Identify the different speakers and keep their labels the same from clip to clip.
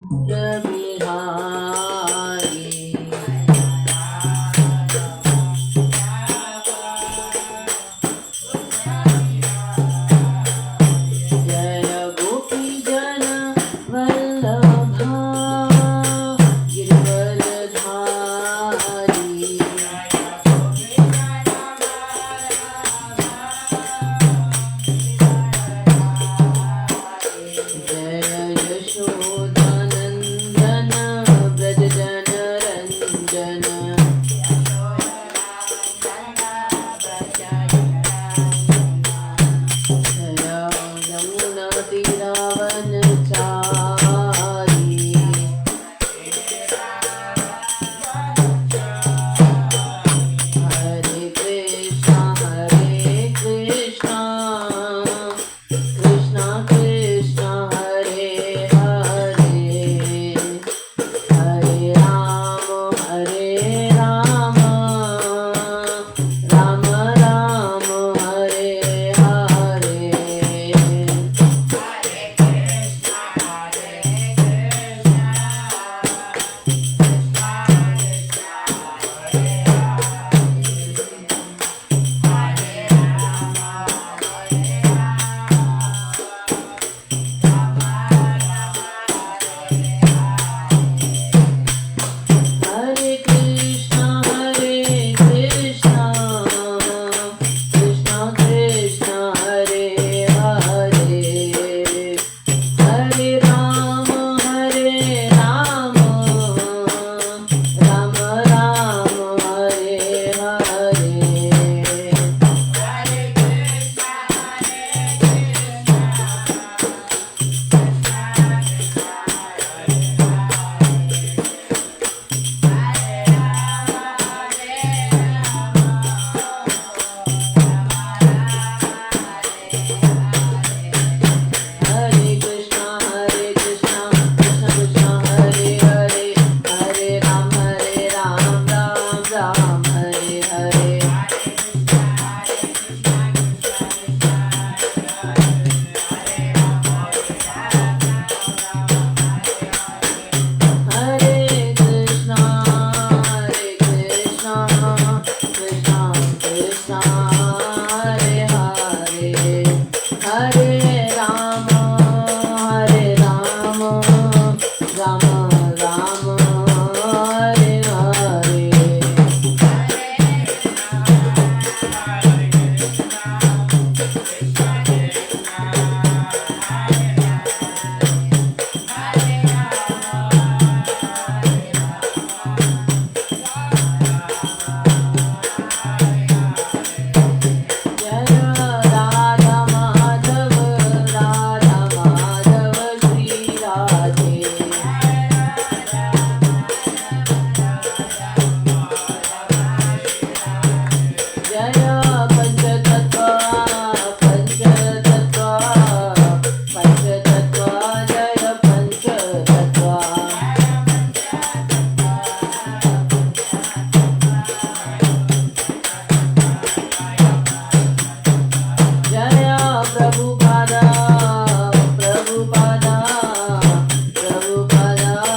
Speaker 1: बिहारी जय गोपी जन वल्लभा गिरिवरधारी जय यशोदानंदन ब्रज जन रंजन जय यमुना तीरावनचारी हरे कृष्णा कृष्णा कृष्णा हरे हरे हरे राम राम राम हरे हरे हरे कृष्णा कृष्णा कृष्णा हरे हरे हरे राम राम राम हरे हरे हरे कृष्णा कृष्णा कृष्णा हरे हरे हरे राम राम हरे हरे हरे कृष्णा कृष्णा कृष्णा हरे हरे हरे राम राम राम हरे हरे जय राधा माधव श्री राधे जय पंचतत्व जय पंचतत्व जय प्रभुपादा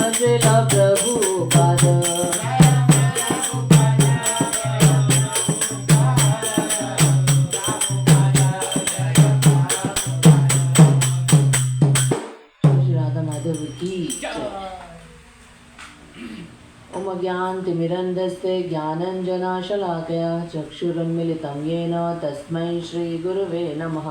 Speaker 1: श्रील प्रभुपादा श्री राधा माधव की जय। ओम ज्ञानतिमिरन्धस्य ज्ञानञ्जनशलाकया चक्षुरुन्मिलितं येन तस्मै श्रीगुरुवे नमः।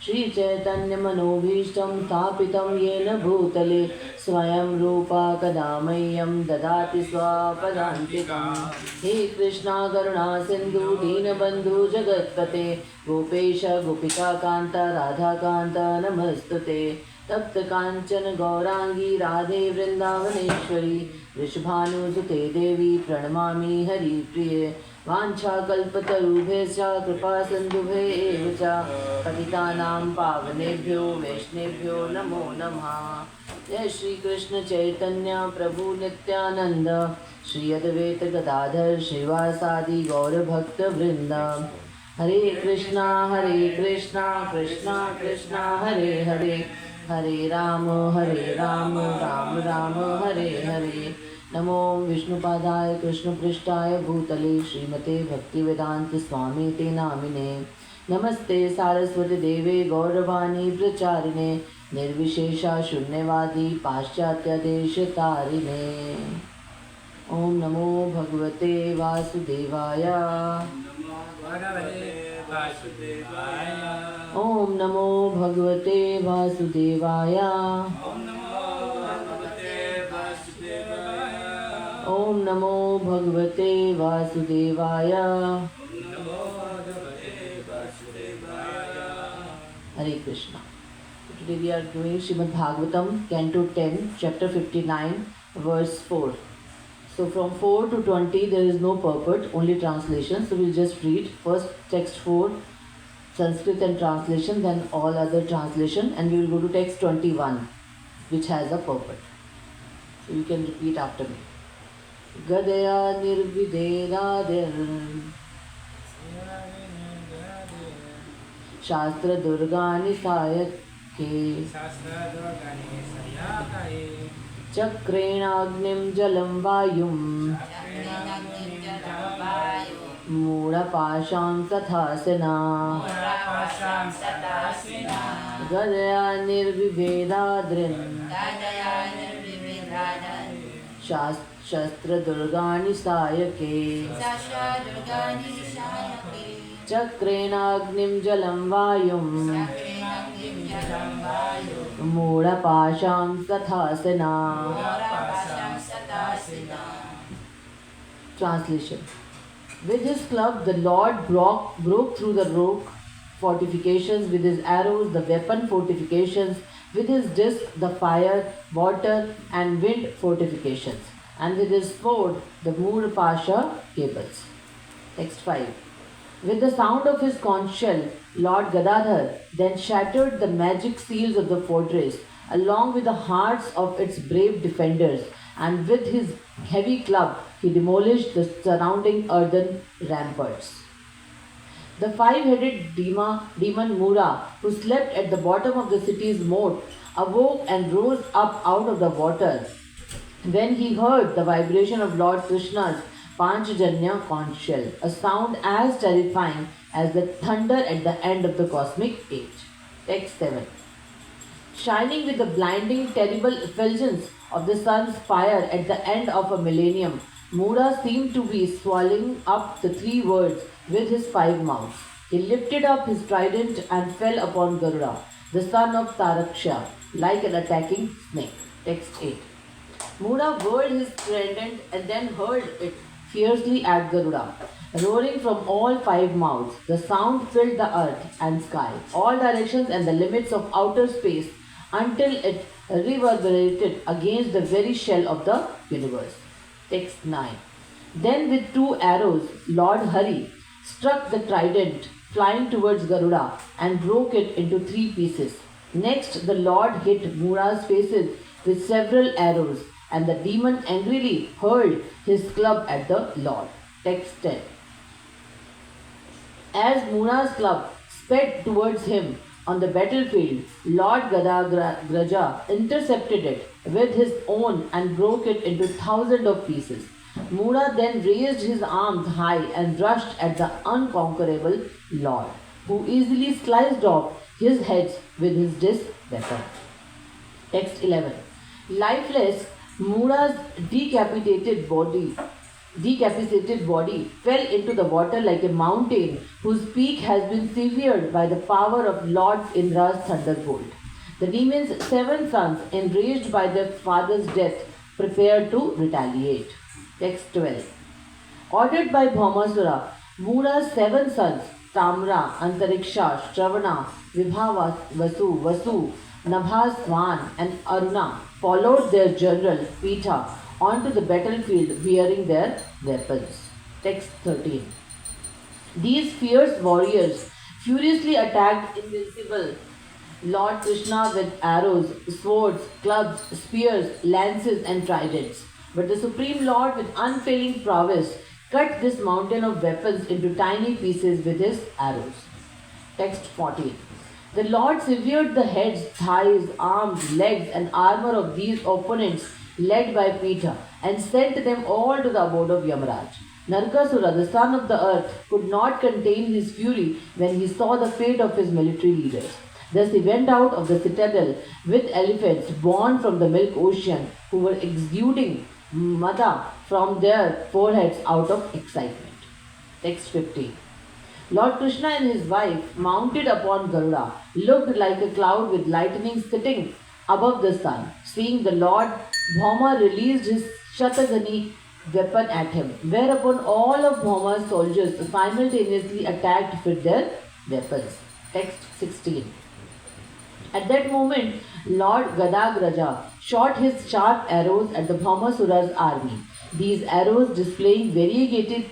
Speaker 1: श्रीचैतन्यमनोभीष्टं स्थापितं येन भूतले स्वयं रूपा कदा मह्यं ददाति स्वपदान्तिकम्। हे कृष्णा करुणा सिन्धु दीनबन्धु जगत्पते गोपेश गोपिकान्त राधाकान्त नमस्तुते। तप्त कांचन गौरांगी राधे वृंदावनेश्वरी वृषभानुसुते देवी प्रणमामि हरिप्रिये। वाञ्छाकल्पतरुभ्यश्च कृपा सिन्धुभ्येव च पतितानां पावनेभ्यो वैष्णवेभ्यो नमो नमः। जय श्री कृष्ण चैतन्य प्रभु नित्यानंद श्री अद्वैत गदाधर श्रीवासादि गौरभक्त वृंद। हरे कृष्णा कृष्णा कृष्णा हरे हरे हरे राम राम राम हरे हरे। नमो विष्णुपादाय कृष्णपृष्ठाय भूतले श्रीमते भक्तिवेदांत स्वामी ते नामिने। नमस्ते सारस्वती देवे गौरवाणी प्रचारिणे निर्विशेषा शून्यवादी पाश्चात्य देश तारिणे। ओम नमो भगवते वासुदेवाय। ओम नमो भगवते वासुदेवाय। ओम नमो भगवते वासुदेवाय। हरे Krishna. Today we are doing Srimad Bhagavatam, Canto 10, Chapter 59, Verse 4. So from 4 to 20 there is no purport, only translation. So we'll just read first text 4, Sanskrit and translation, then all other translation, and we will go to text 21, which has a purport. So you can repeat after me. Gadaya nirvideradir Shastra Durgani Sayake Chakrenagnim Jalam Vayum Murapasham Sathasena Gadaya Nirvivedadrin Shastra Durgani Sayake Chakrenagnim Jalam Vayum Murapasham Sathasena. Translation. With his club, the Lord broke through the rock fortifications, with his arrows, the weapon fortifications, with his disc, the fire, water, and wind fortifications, and with his sword, the Murapasha cables. Text 5. With the sound of his conch shell, Lord Gadadhar then shattered the magic seals of the fortress, along with the hearts of its brave defenders, and with his heavy club he demolished the surrounding earthen ramparts. The five-headed demon Mura, who slept at the bottom of the city's moat, awoke and rose up out of the water when he heard the vibration of Lord Krishna's Panchajanya conch shell, a sound as terrifying as the thunder at the end of the cosmic age. Text 7. Shining with the blinding, terrible effulgence of the sun's fire at the end of a millennium, Mura seemed to be swallowing up the three worlds with his five mouths. He lifted up his trident and fell upon Garuda, the son of Taraksha, like an attacking snake. Text 8. Mura whirled his trident and then hurled it fiercely at Garuda, roaring from all five mouths. The sound filled the earth and sky, all directions and the limits of outer space, until it reverberated against the very shell of the universe. Text 9. Then with two arrows, Lord Hari struck the trident flying towards Garuda and broke it into three pieces. Next, the Lord hit Mura's faces with several arrows, and the demon angrily hurled his club at the Lord. Text 10. As Mura's club sped towards him on the battlefield, Lord Gadagraja intercepted it with his own and broke it into thousands of pieces. Mura then raised his arms high and rushed at the unconquerable Lord, who easily sliced off his heads with his disc weapon. Text 11. Lifeless, Mura's decapitated body fell into the water like a mountain whose peak has been severed by the power of Lord Indra's thunderbolt. The demon's 7 sons, enraged by their father's death, prepared to retaliate. Text 12. Ordered by Bhaumasura, Mura's 7 sons, Tamra, Antariksha, Shravana, Vibha, Vasu, Nabha, Swan, and Aruna followed their general, Pitha, onto the battlefield bearing their weapons. Text 13. These fierce warriors furiously attacked invincible Lord Krishna with arrows, swords, clubs, spears, lances, and tridents. But the Supreme Lord, with unfailing prowess, cut this mountain of weapons into tiny pieces with his arrows. Text 14. The Lord severed the heads, thighs, arms, legs, and armor of these opponents led by Peter and sent them all to the abode of Yamaraj. Narkasura, the son of the earth, could not contain his fury when he saw the fate of his military leaders. Thus he went out of the citadel with elephants born from the milk ocean, who were exuding mada from their foreheads out of excitement. Text 15. Lord Krishna and his wife, mounted upon Garuda, looked like a cloud with lightning sitting above the sun. Seeing the Lord, Bhauma released his Shatagani weapon at him, whereupon all of Bhauma's soldiers simultaneously attacked with their weapons. Text 16. At that moment, Lord Gadagraja shot his sharp arrows at the Bhaumasura's army. These arrows, displaying variegated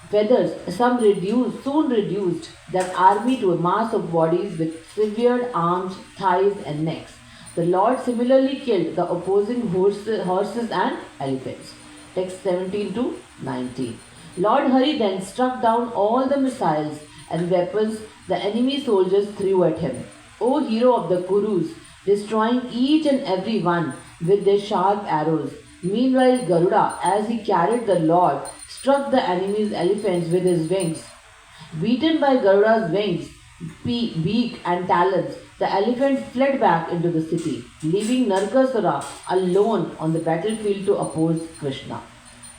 Speaker 1: feathers, soon reduced that army to a mass of bodies with severed arms, thighs, and necks. The Lord similarly killed the opposing horses and elephants. Text 17 to 19. Lord Hari then struck down all the missiles and weapons the enemy soldiers threw at him. O hero of the Kurus, destroying each and every one with their sharp arrows. Meanwhile, Garuda, as he carried the Lord, struck the enemy's elephants with his wings. Beaten by Garuda's wings, beak, and talons, the elephant fled back into the city, leaving Narkasura alone on the battlefield to oppose Krishna.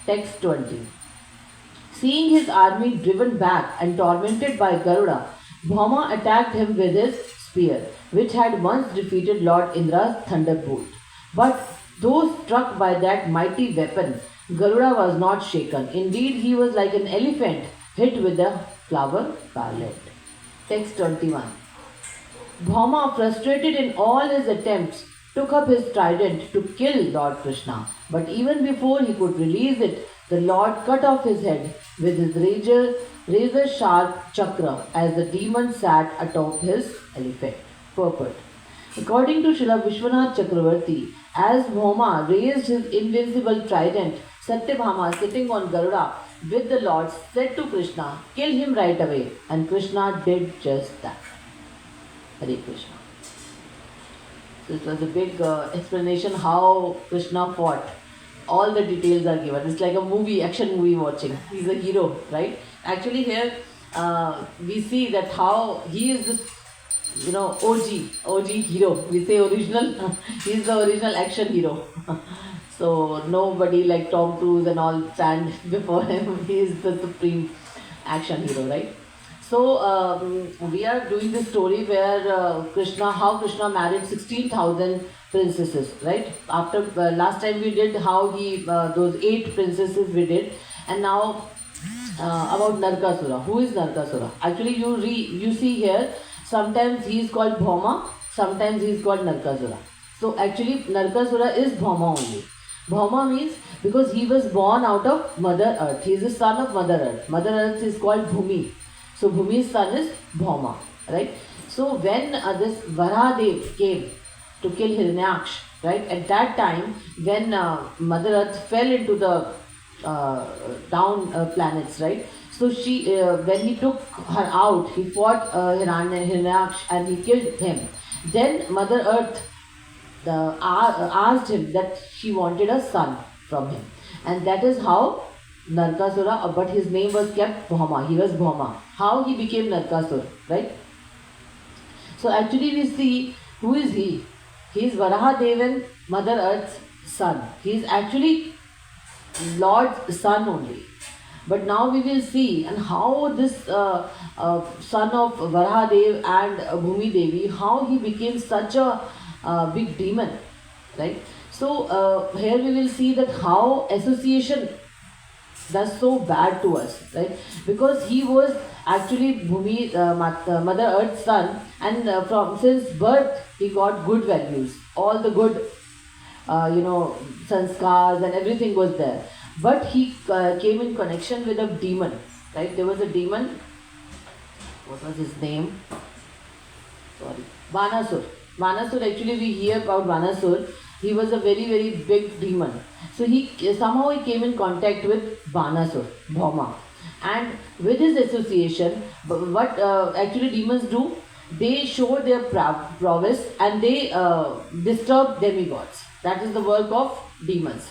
Speaker 1: Text 20. Seeing his army driven back and tormented by Garuda, Bhauma attacked him with his spear, which had once defeated Lord Indra's thunderbolt. But though struck by that mighty weapon, Garuda was not shaken. Indeed, he was like an elephant hit with a flower garland. Text 21. Bhauma, frustrated in all his attempts, took up his trident to kill Lord Krishna. But even before he could release it, the Lord cut off his head with his razor sharp chakra as the demon sat atop his elephant. Purport. According to Srila Vishwanath Chakravarti, as Bhauma raised his invincible trident, Satyabhama, sitting on Garuda with the Lord, said to Krishna, "Kill him right away." And Krishna did just that. Hare Krishna. So it was a big explanation how Krishna fought. All the details are given. It's like a movie, action movie watching. He's a hero, right? Actually here we see that how he is this, OG hero. We say original, he's the original action hero. So nobody like Tom Cruise and all stand before him. He is the supreme action hero, right? So we are doing this story where how Krishna married 16,000 princesses, right? After last time we did how he those 8 princesses we did, and now about Narkasura. Who is Narkasura? Actually, you see here, sometimes he is called Bhauma, sometimes he is called Narkasura. So actually, Narkasura is Bhauma only. Bhauma means because he was born out of Mother Earth. He is the son of Mother Earth. Mother Earth is called Bhumi. So Bhumi's son is Bhauma, right? So when this Varahadev came to kill Hiranyaksh, right? At that time, when Mother Earth fell into the down planets, right? So she, when he took her out, he fought Hiranyaksh and he killed him. Then Mother Earth asked him that she wanted a son from him, and that is how Narkasura, but his name was kept Bhauma. He was Bhauma. How he became Narkasura, right? So actually we see, who is he? He is Varahadevan, Mother Earth's son. He is actually Lord's son only. But now we will see and how this son of Varahadev and Bhumi Devi, how he became such a big demon, right? So here we will see that how association does so bad to us, right? Because he was actually Bhumi, Mother Earth's son, and from since birth he got good values, all the good, sanskars and everything was there. But he came in connection with a demon, right? There was a demon. What was his name? Sorry, Vanasur. Vanasur. Actually, we hear about Vanasur. He was a very, very big demon. So somehow he came in contact with Vanasur, Bhauma. And with his association, what actually demons do, they show their prowess and they disturb demigods. That is the work of demons.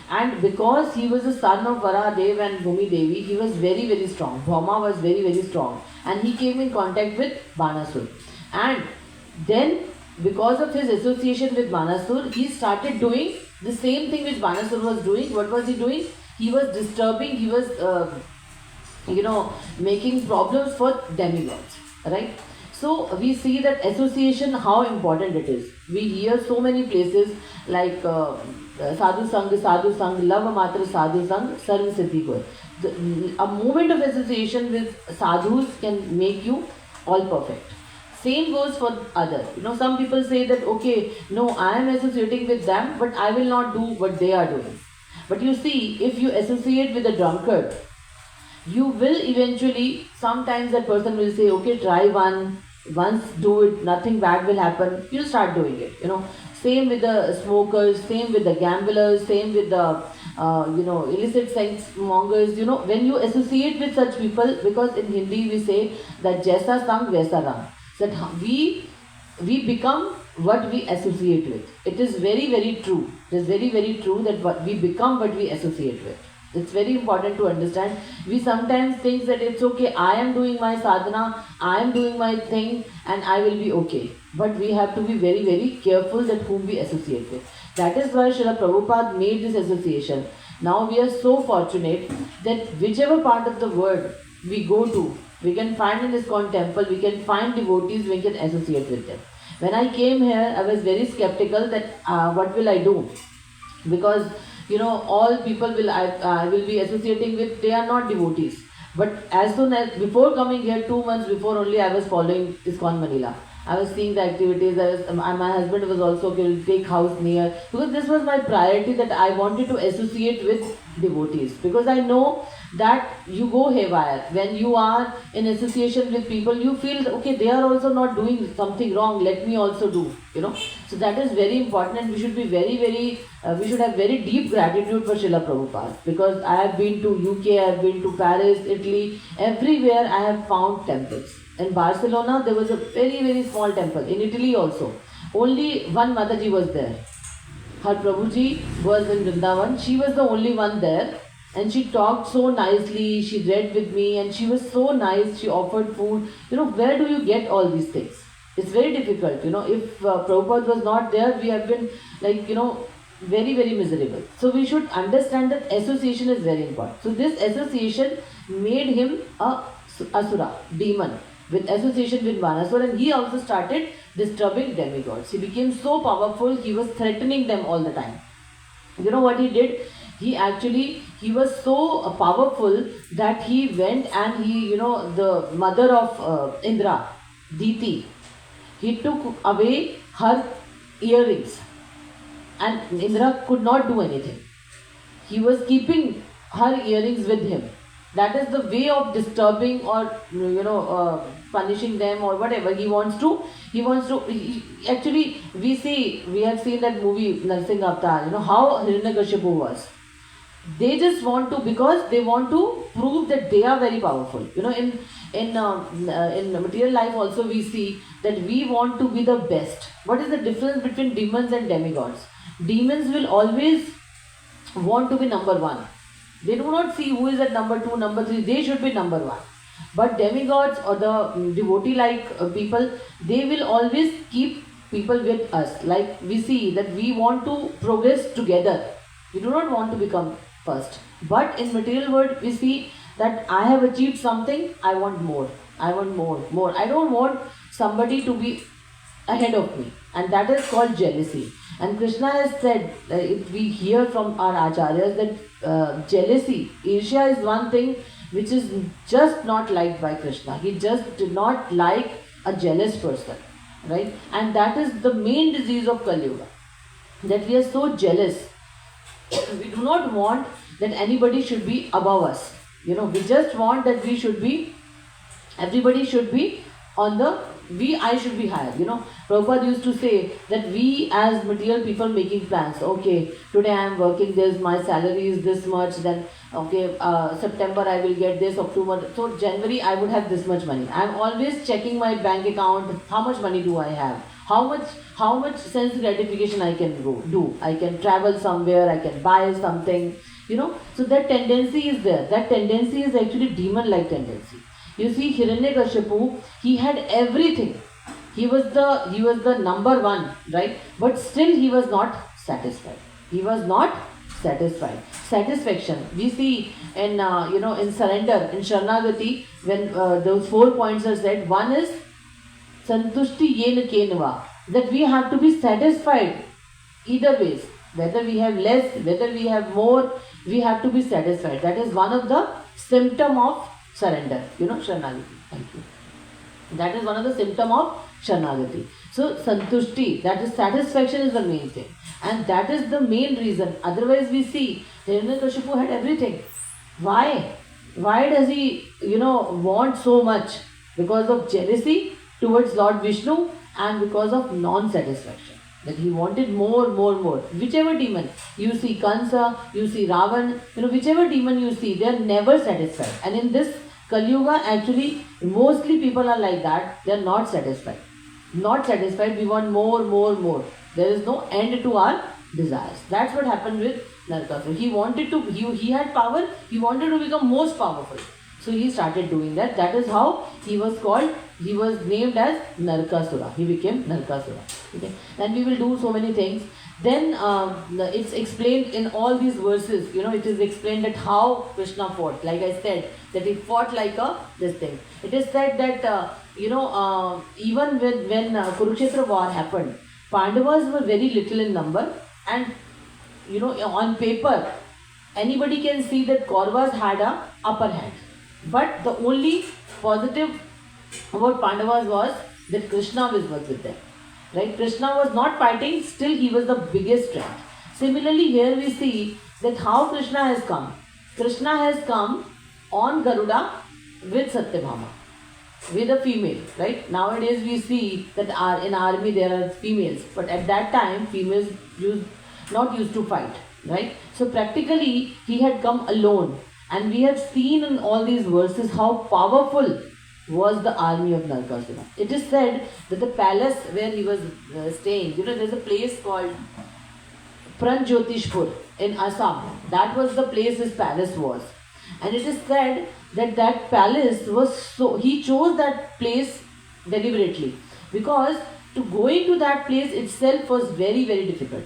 Speaker 1: And because he was the son of Varahadev and Bhumi Devi, he was very, very strong. Bhauma was very, very strong. And he came in contact with Banasur. And then, because of his association with Banasur, he started doing the same thing which Banasur was doing. What was he doing? He was disturbing, he was, making problems for demigods. Right? So we see that association, how important it is. We hear so many places like sadhu sang, love matra sadhu sang, sarv siddhi koi. A moment of association with sadhus can make you all perfect. Same goes for others. Some people say that, okay, no, I am associating with them, but I will not do what they are doing. But you see, if you associate with a drunkard, you will eventually, sometimes that person will say, okay, try once do it, nothing bad will happen, you'll start doing it. Same with the smokers, same with the gamblers, same with the illicit sex mongers. When you associate with such people, because in Hindi we say that jaisa sang vaisa rang, that we become what we associate with. It is very, very true. It is very, very true that we become what we associate with. It's very important to understand. We sometimes think that it's okay, I am doing my sadhana, I am doing my thing, and I will be okay. But we have to be very, very careful that whom we associate with. That is why Srila Prabhupada made this association. Now we are so fortunate that whichever part of the world we go to, we can find in ISKCON temple, we can find devotees, we can associate with them. When I came here, I was very skeptical that what will I do? Because all people I will be associating with, they are not devotees. But as soon as, before coming here, 2 months before only, I was following ISKCON Manila. I was seeing the activities. My husband was also, okay, we'll take house near. Because this was my priority, that I wanted to associate with devotees. Because I know that you go haywire. When you are in association with people, you feel, okay, they are also not doing something wrong, let me also do. So that is very important, and we should be very, very, we should have very deep gratitude for Srila Prabhupada. Because I have been to UK, I have been to Paris, Italy, everywhere I have found temples. In Barcelona, there was a very, very small temple. In Italy also. Only one Mataji was there. Her Prabhuji was in Vrindavan. She was the only one there. And she talked so nicely. She read with me and she was so nice. She offered food. Where do you get all these things? It's very difficult. If Prabhupada was not there, we have been very, very miserable. So we should understand that association is very important. So this association made him a asura, demon, with association with Banasur, and he also started disturbing demigods. He became so powerful, he was threatening them all the time. You know what he did? He was so powerful that he went and the mother of Indra, Diti, he took away her earrings and Indra could not do anything. He was keeping her earrings with him. That is the way of disturbing or punishing them or whatever he wants to. Actually, we have seen that movie Narsingh Avatar. How Hiranyakashipu was. They just want to, because they want to prove that they are very powerful. In material life also we see that we want to be the best. What is the difference between demons and demigods? Demons will always want to be number one. They do not see who is at number 2, number 3. They should be number 1. But demigods or the devotee-like people, they will always keep people with us. Like we see that we want to progress together. We do not want to become first. But in material world, we see that I have achieved something, I want more. I want more. I don't want somebody to be ahead of me. And that is called jealousy. And Krishna has said, we hear from our acharyas that jealousy, Irsha is one thing which is just not liked by Krishna. He just did not like a jealous person, right? And that is the main disease of Kali Yuga, that we are so jealous. We do not want that anybody should be above us. We just want that everybody should be on the I should be higher. Prabhupada used to say that we as material people making plans. Okay, today I am working this, my salary is this much. Then okay, September I will get this. October, so January I would have this much money. I am always checking my bank account. How much money do I have? How much sense gratification I can do? I can travel somewhere. I can buy something. So that tendency is there. That tendency is actually demon-like tendency. You see, Hiranyakashipu, he had everything. He was the number one, right? But still he was not satisfied. He was not satisfied. Satisfaction. We see in surrender, in Sharanagati, when those 4 points are said, one is Santushti Yen Kenva, that we have to be satisfied either ways. Whether we have less, whether we have more, we have to be satisfied. That is one of the symptom of surrender. Sharanagati. Thank you. That is one of the symptom of Sharanagati. So Santushti, that is satisfaction, is the main thing. And that is the main reason. Otherwise we see Hiranyakashipu had everything. Why? Why does he, want so much? Because of jealousy towards Lord Vishnu and because of non-satisfaction. That he wanted more. Whichever demon, you see Kansa, you see Ravan, whichever demon you see, they are never satisfied. And in this Kali Yuga, actually, mostly people are like that. They are not satisfied. Not satisfied, we want more. There is no end to our desires. That's what happened with Narakasura. He had power, he wanted to become most powerful. So he started doing that. That is how he was named as Narakasura. He became Narakasura. Okay. Then we will do so many things. Then it's explained in all these verses, it is explained that how Krishna fought. Like I said, that he fought like this thing. It is said that, even when Kurukshetra war happened, Pandavas were very little in number, and, on paper, anybody can see that Kauravas had a upper hand. But the only positive about Pandavas was that Krishna was with them. Right? Krishna was not fighting, still he was the biggest strength. Similarly, here we see that how Krishna has come. Krishna has come on Garuda with Satyabhama, with a female. Right? Nowadays we see that in army there are females, but at that time females not used to fight. Right? So practically he had come alone. And we have seen in all these verses how powerful was the army of Narakasura. It is said that the palace where he was staying, there's a place called Pranjotishpur in Assam. That was the place his palace was. And it is said that that palace was he chose that place deliberately, because to go into that place itself was very, very difficult.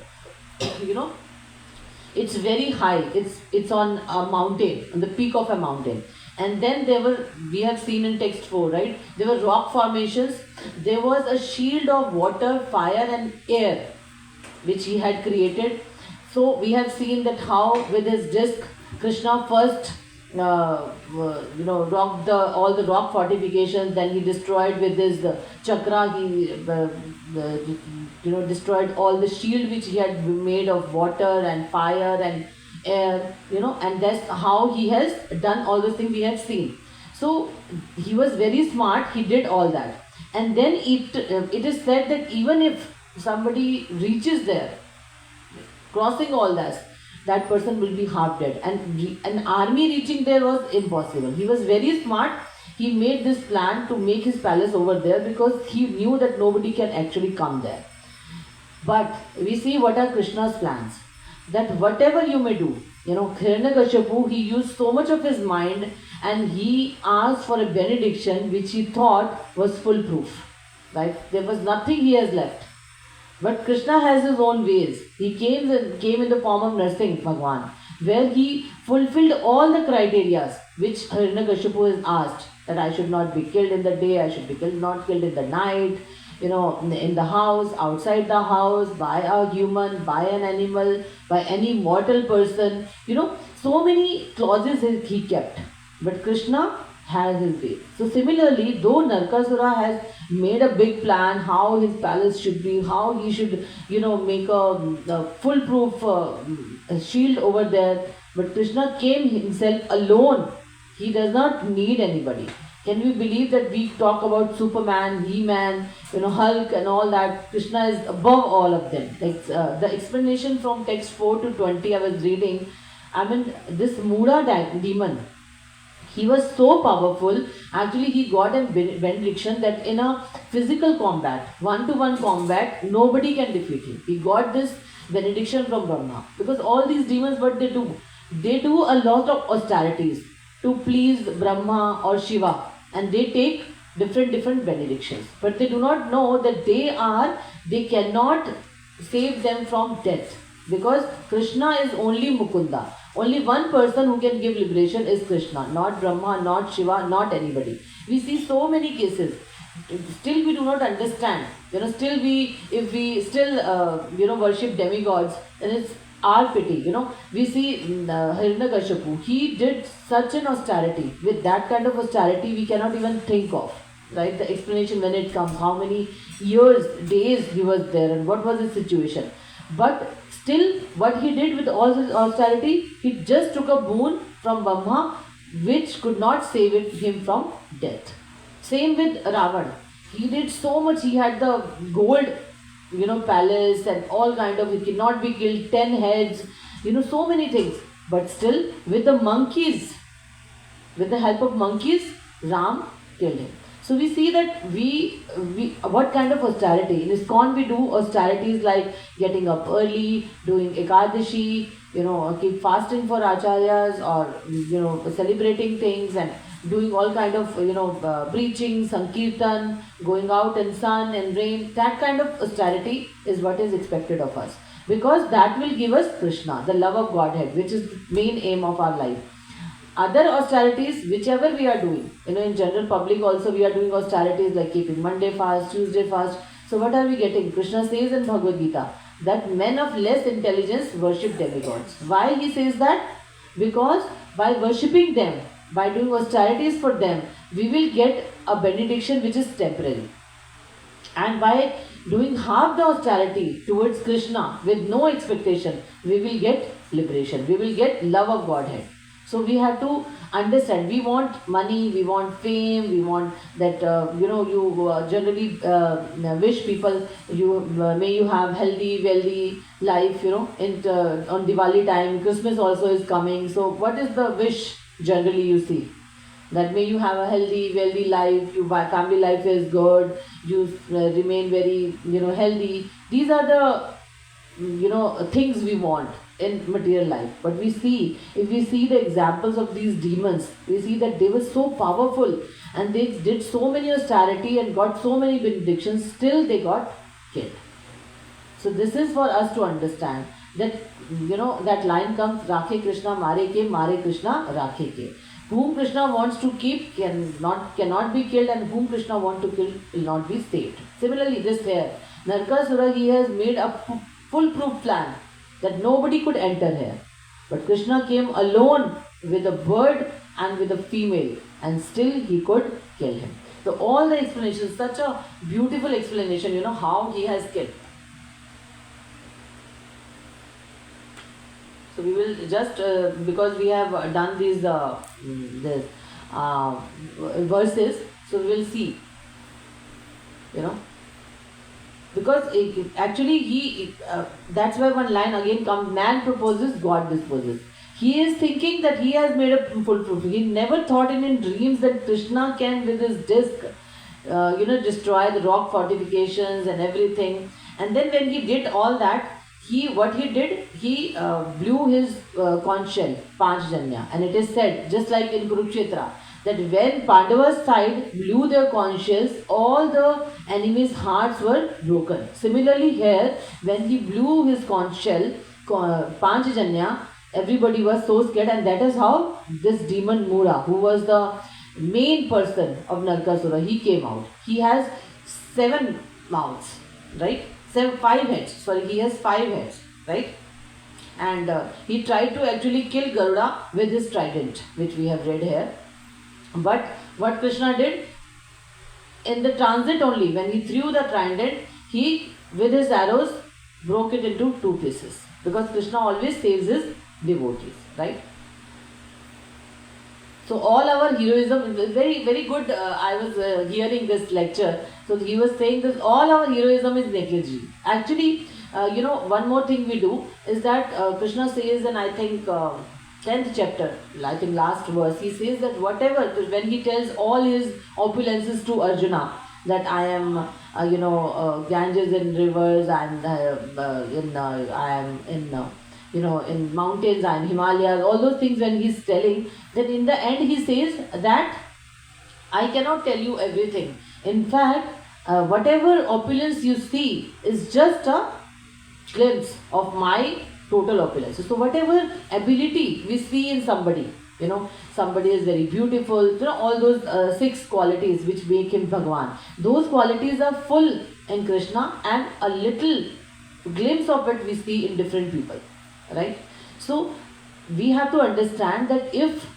Speaker 1: It's very high. It's on a mountain, on the peak of a mountain. And then we have seen in text 4, right? There were rock formations. There was a shield of water, fire and air, which he had created. So we have seen that how with his disc, Krishna first, rocked all the rock fortifications. Then he destroyed with his chakra. He destroyed all the shield which he had made of water and fire and air, and that's how he has done all those things we have seen. So he was very smart, he did all that. And then it is said that even if somebody reaches there, crossing all that person will be half dead. And an army reaching there was impossible. He was very smart. He made this plan to make his palace over there because he knew that nobody can actually come there. But we see what are Krishna's plans. That whatever you may do, Hiranyakashipu, he used so much of his mind and he asked for a benediction which he thought was foolproof. Right? There was nothing he has left. But Krishna has his own ways. He came in the form of Narsingh Bhagwan, where he fulfilled all the criteria which Hiranyakashipu is asked, that I should not be killed in the day, I should be not killed in the night, in the house, outside the house, by a human, by an animal, by any mortal person. So many clauses he kept. But Krishna has his way. So similarly, though Narakasura has made a big plan how his palace should be, how he should, make a foolproof shield over there, but Krishna came himself alone. He does not need anybody. Can we believe that we talk about Superman, He-Man, Hulk and all that? Krishna is above all of them. Like the explanation from text 4 to 20 I was reading, I mean, this Mura demon, he was so powerful. Actually, he got a benediction that in a physical combat, one-to-one combat, nobody can defeat him. He got this benediction from Brahma. Because all these demons, what they do? They do a lot of austerities to please Brahma or Shiva. And they take different benedictions. But they do not know that they cannot save them from death. Because Krishna is only Mukunda. Only one person who can give liberation is Krishna, not Brahma, not Shiva, not anybody. We see so many cases. Still we do not understand. Still if we still, worship demigods, then it's our pity. We see Hiranyakashipu. He did such an austerity. With that kind of austerity, we cannot even think of. Right? The explanation when it comes, how many years, days he was there and what was his situation. But still, what he did with all his austerity, he just took a boon from Brahma, which could not save him from death. Same with Ravan. He did so much. He had the gold, palace and all kind of. He cannot be killed. 10 heads. So many things. But still, with the monkeys, with the help of monkeys, Ram killed him. So we see that we what kind of austerity? In ISKCON we do austerities like getting up early, doing Ekadashi, keep fasting for acharyas, or celebrating things and doing all kind of preaching, sankirtan, going out in sun and rain. That kind of austerity is what is expected of us, because that will give us Krishna, the love of Godhead, which is main aim of our life. Other austerities, whichever we are doing, in general public also we are doing austerities like keeping Monday fast, Tuesday fast. So what are we getting? Krishna says in Bhagavad Gita that men of less intelligence worship demigods. Why he says that? Because by worshipping them, by doing austerities for them, we will get a benediction which is temporary. And by doing half the austerity towards Krishna with no expectation, we will get liberation. We will get love of Godhead. So we have to understand, we want money, we want fame, we want that, you generally wish people, may you have healthy, wealthy life, on Diwali time, Christmas also is coming. So what is the wish generally you see? That may you have a healthy, wealthy life, your family life is good, you remain very, healthy. These are the, things we want in material life. But if we see the examples of these demons, we see that they were so powerful and they did so many austerity and got so many benedictions, still they got killed. So this is for us to understand that, that line comes, Rakhe Krishna mare Krishna rakhe ke. Whom Krishna wants to keep cannot be killed, and whom Krishna wants to kill will not be saved. Similarly, this here, Narakasura, he has made a foolproof plan that nobody could enter here. But Krishna came alone with a bird and with a female, and still he could kill him. So all the explanations, such a beautiful explanation, how he has killed. So we will just, because we have done these verses, so we will see, because actually that's why one line again comes, man proposes, God disposes. He is thinking that he has made a foolproof. He never thought in dreams that Krishna can with his disc, destroy the rock fortifications and everything. And then when he did all that, he blew his conch shell, Panchjanya. And it is said, just like in Kurukshetra, that when Pandava's side blew their conch shells, all the enemies' hearts were broken. Similarly here, when he blew his conch shell, Panchjanya, everybody was so scared, and that is how this demon Mura, who was the main person of Narakasura, he came out. He has 7 mouths, right? 5 heads. Sorry, he has 5 heads, right? And he tried to actually kill Garuda with his trident, which we have read here. But what Krishna did, in the transit only, when he threw the trident, he, with his arrows, broke it into 2 pieces. Because Krishna always saves his devotees, right? So all our heroism is very, very good. I was hearing this lecture. So he was saying this, all our heroism is negligee. Actually, one more thing we do is that Krishna says, and I think 10th chapter, I think last verse, he says that whatever, when he tells all his opulences to Arjuna, that I am, Ganges in rivers, and I am in, in mountains, I am Himalayas, all those things when he's telling, then in the end he says that I cannot tell you everything. In fact, whatever opulence you see is just a glimpse of my total opulence. So whatever ability we see in somebody, somebody is very beautiful, all those 6 qualities which make him Bhagwan, those qualities are full in Krishna, and a little glimpse of it we see in different people, right? So we have to understand that if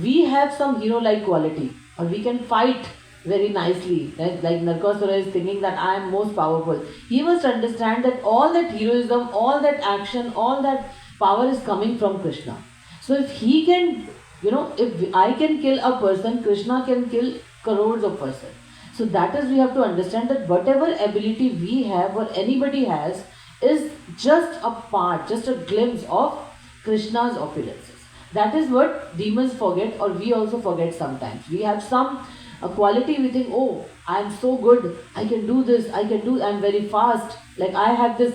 Speaker 1: we have some hero-like quality, or we can fight very nicely, right? Like Narkasura is thinking that I am most powerful. He must understand that all that heroism, all that action, all that power is coming from Krishna. So if he can, if I can kill a person, Krishna can kill crores of persons. So that is, we have to understand that whatever ability we have or anybody has is just a part, just a glimpse of Krishna's opulences. That is what demons forget, or we also forget sometimes. We have some a quality, we think, oh, I am so good, I can do this, I am very fast. Like I have this,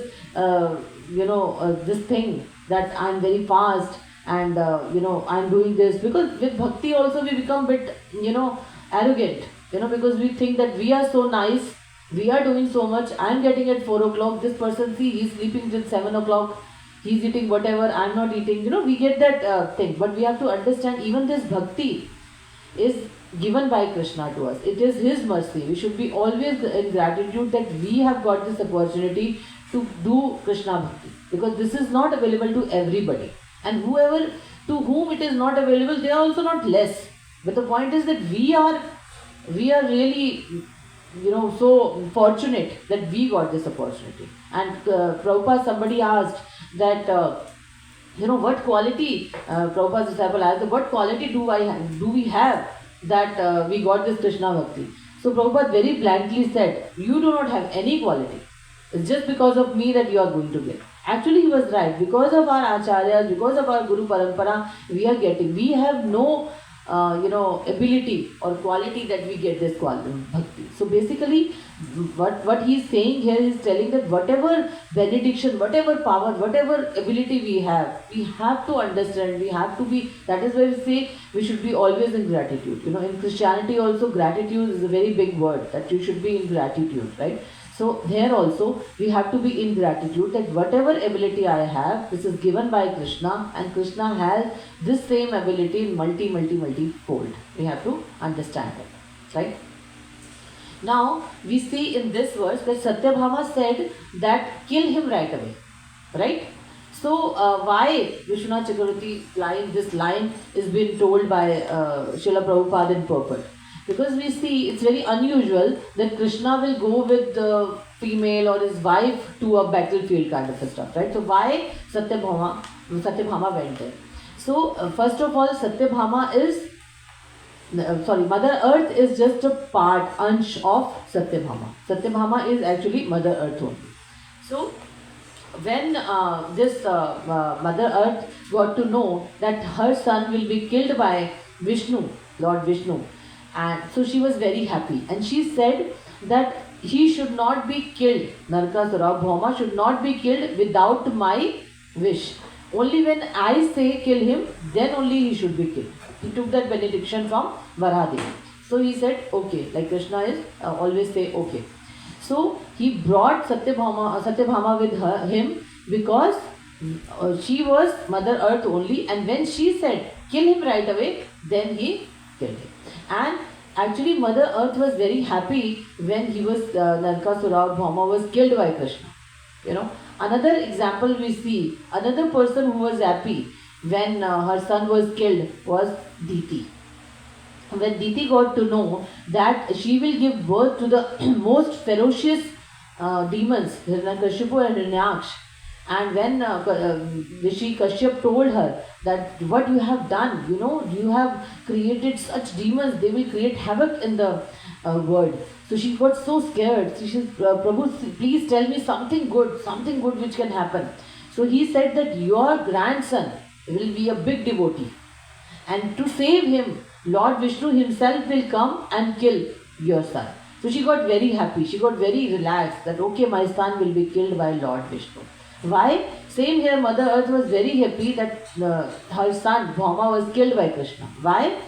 Speaker 1: this thing that I am very fast, and I am doing this. Because with bhakti also we become bit, arrogant, because we think that we are so nice, we are doing so much, I am getting at 4 o'clock, this person, see, he is sleeping till 7 o'clock, he is eating whatever, I am not eating, we get that thing. But we have to understand, even this bhakti is given by Krishna to us. It is His mercy. We should be always in gratitude that we have got this opportunity to do Krishna bhakti, because this is not available to everybody. And whoever, to whom it is not available, they are also not less. But the point is that we are really, so fortunate that we got this opportunity. And Prabhupada, somebody asked that, what quality, Prabhupada's disciple asked, what quality do we have that we got this Krishna bhakti? So Prabhupada very blankly said, you do not have any quality. It's just because of me that you are going to get. Actually, he was right. Because of our acharyas, because of our Guru Parampara, we are getting. We have no, ability or quality that we get this bhakti. So basically, what he is saying here is telling that whatever benediction, whatever power, whatever ability we have to understand, we have to be, that is why we say we should be always in gratitude. In Christianity also, gratitude is a very big word, that you should be in gratitude, right? So here also we have to be in gratitude that whatever ability I have, this is given by Krishna, and Krishna has this same ability in multi-fold. We have to understand it, right? Now we see in this verse that Satyabhama said that kill him right away, right? So why Vishwanath Chakravarti this line is being told by Srila Prabhupada in purport? Because we see it's very unusual that Krishna will go with the female or his wife to a battlefield kind of a stuff, right? So why Satyabhama went there? So first of all, Satyabhama is, Mother Earth is just a part, ansh of Satyabhama. Satyabhama is actually Mother Earth only. So when this Mother Earth got to know that her son will be killed by Vishnu, Lord Vishnu, and so she was very happy, and she said that he should not be killed, Narkasura, Bhoma should not be killed without my wish. Only when I say kill him, then only he should be killed. He took that benediction from Varahadevi. So he said, okay, like Krishna is always say okay. So he brought Satyabhama with him because she was Mother Earth only, and when she said kill him right away, then he killed him. And actually Mother Earth was very happy when he was Narkasura, Bhoma was killed by Krishna. Another example we see, another person who was happy when her son was killed was Diti. When Diti got to know that she will give birth to the most ferocious demons, Hiranyakashipu and Hiranyaksh, And when Rishi Kashyap told her that what you have done, you have created such demons, they will create havoc in the world. So she got so scared. So she said, Prabhu, please tell me something good which can happen. So he said that your grandson will be a big devotee. And to save him, Lord Vishnu himself will come and kill your son. So she got very happy. She got very relaxed that okay, my son will be killed by Lord Vishnu. Why? Same here, Mother Earth was very happy that her son Bhauma was killed by Krishna. Why?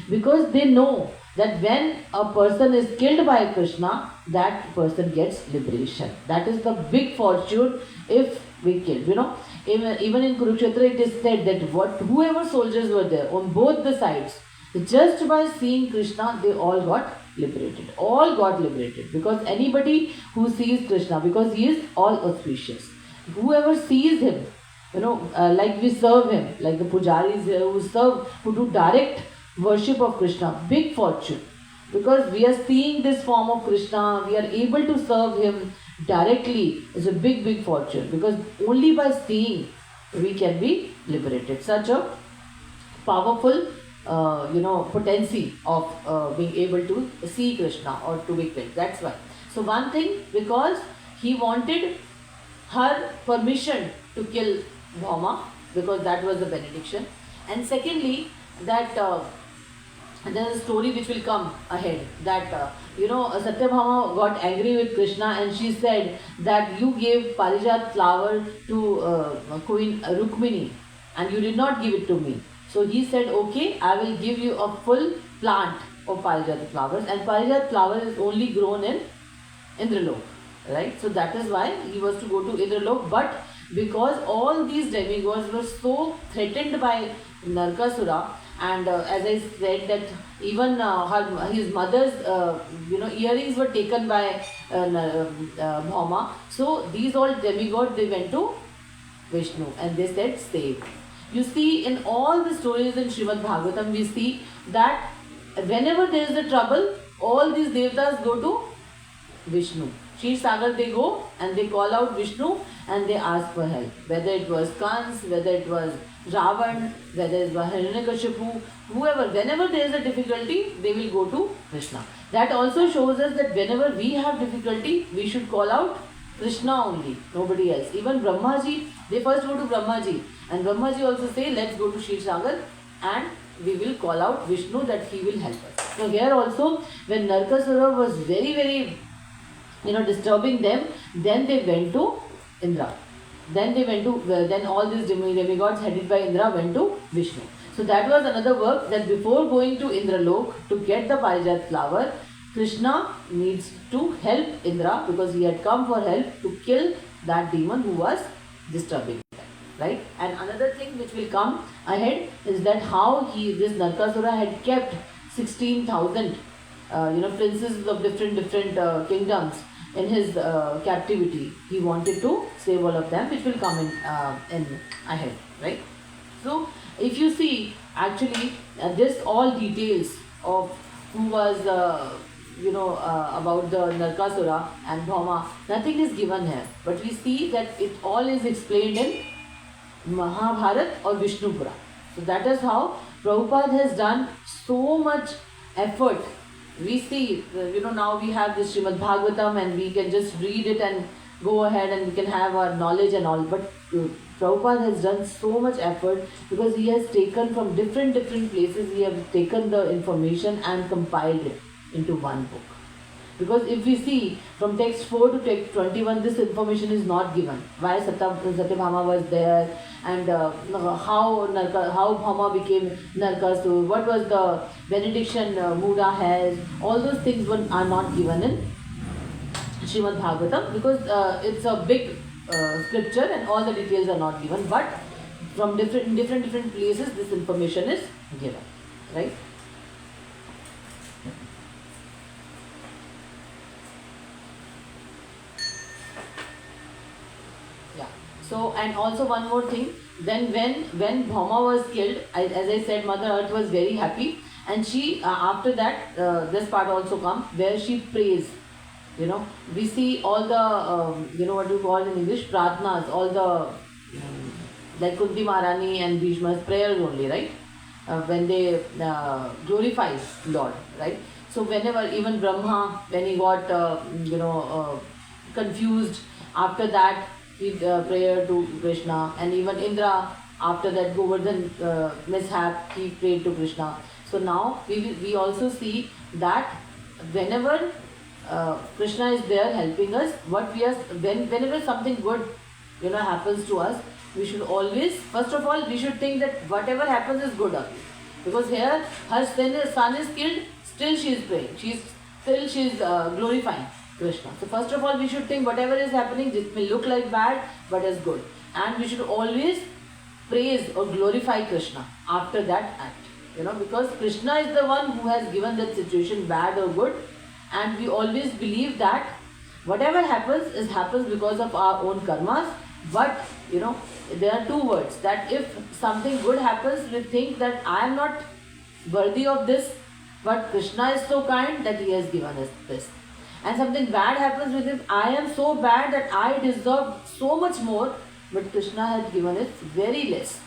Speaker 1: Because they know that when a person is killed by Krishna, that person gets liberation. That is the big fortune if we kill. Even in Kurukshetra it is said that whoever soldiers were there on both the sides, just by seeing Krishna, they all got liberated. All got liberated because anybody who sees Krishna, because he is all auspicious. Whoever sees him, like we serve him, like the pujaris here who do direct worship of Krishna, big fortune. Because we are seeing this form of Krishna, we are able to serve him directly. Is a big fortune, because only by seeing we can be liberated. Such a powerful potency of being able to see Krishna or to be killed. That's why. So one thing, because he wanted her permission to kill Bhauma, because that was the benediction. And secondly, that there is a story which will come ahead, that Satyabhama got angry with Krishna and she said that you gave Parijat flower to Queen Rukmini and you did not give it to me. So he said, okay, I will give you a full plant of Parijat flowers, and Parijat flower is only grown in Indralok, right? So that is why he was to go to Indralok. But because all these demigods were so threatened by Narkasura, and as I said that even his mother's earrings were taken by Bhauma. So these all demigods, they went to Vishnu and they said save. You see, in all the stories in Srimad Bhagavatam, we see that whenever there is a trouble, all these devtas go to Vishnu. Kshir Sagar, they go and they call out Vishnu and they ask for help. Whether it was Kans, whether it was Ravan, whether it was Hiranyakashipu, whoever, whenever there is a difficulty, they will go to Krishna. That also shows us that whenever we have difficulty, we should call out Krishna only, nobody else. Even Brahmaji, they first go to Brahmaji, and Brahmaji also say, let's go to Kshir Sagar and we will call out Vishnu that he will help us. So here also, when Narkasura was very disturbing them, then they went to Indra. Then all these demigods headed by Indra went to Vishnu. So that was another work, that before going to Indralok to get the Parijat flower, Krishna needs to help Indra, because he had come for help to kill that demon who was disturbing them. Right? And another thing which will come ahead is that how this Narkasura had kept 16,000 princes of different kingdoms in his captivity. He wanted to save all of them, which will come in ahead, right? So if you see, actually this all details of who was about the Narkasura and Bhauma, nothing is given here, but we see that it all is explained in Mahabharat or Vishnu Purana. So that is how Prabhupada has done so much effort. We see, now we have this Srimad Bhagavatam and we can just read it and go ahead and we can have our knowledge and all. But Prabhupada has done so much effort, because he has taken from different places, he has taken the information and compiled it into one book. Because if we see from text 4 to text 21, this information is not given. Why Satyabhama was there, and how Bhauma became Narkasur, what was the benediction Muda has, all those things are not given in Srimad Bhagavatam, because it's a big scripture and all the details are not given. But from different places, this information is given, right? So, and also one more thing, then when Bhauma was killed, as I said, Mother Earth was very happy, and she, after that, this part also comes, where she prays You know, we see all the, what you call in English, pratnas, all the, like Kunti Maharani and Bhishma's prayers only, right? When they glorify Lord, right? So whenever, even Brahma, when he got, confused, after that he prayed to Krishna, and even Indra, after that Govardhan mishap, he prayed to Krishna. So now we also see that whenever Krishna is there helping us, whenever something good happens to us, we should always, first of all, we should think that whatever happens is good only. Because here her son is killed, still she is praying, she is glorifying Krishna. So first of all, we should think whatever is happening, it may look like bad, but is good, and we should always praise or glorify Krishna after that act. Because Krishna is the one who has given that situation, bad or good, and we always believe that whatever happens because of our own karmas. But there are two words, that if something good happens, we think that I am not worthy of this, but Krishna is so kind that he has given us this. And something bad happens with him, I am so bad that I deserve so much more, but Krishna has given it very less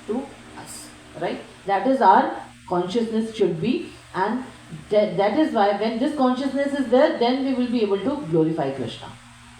Speaker 1: to us, right? That is our consciousness should be, and that is why when this consciousness is there, then we will be able to glorify Krishna.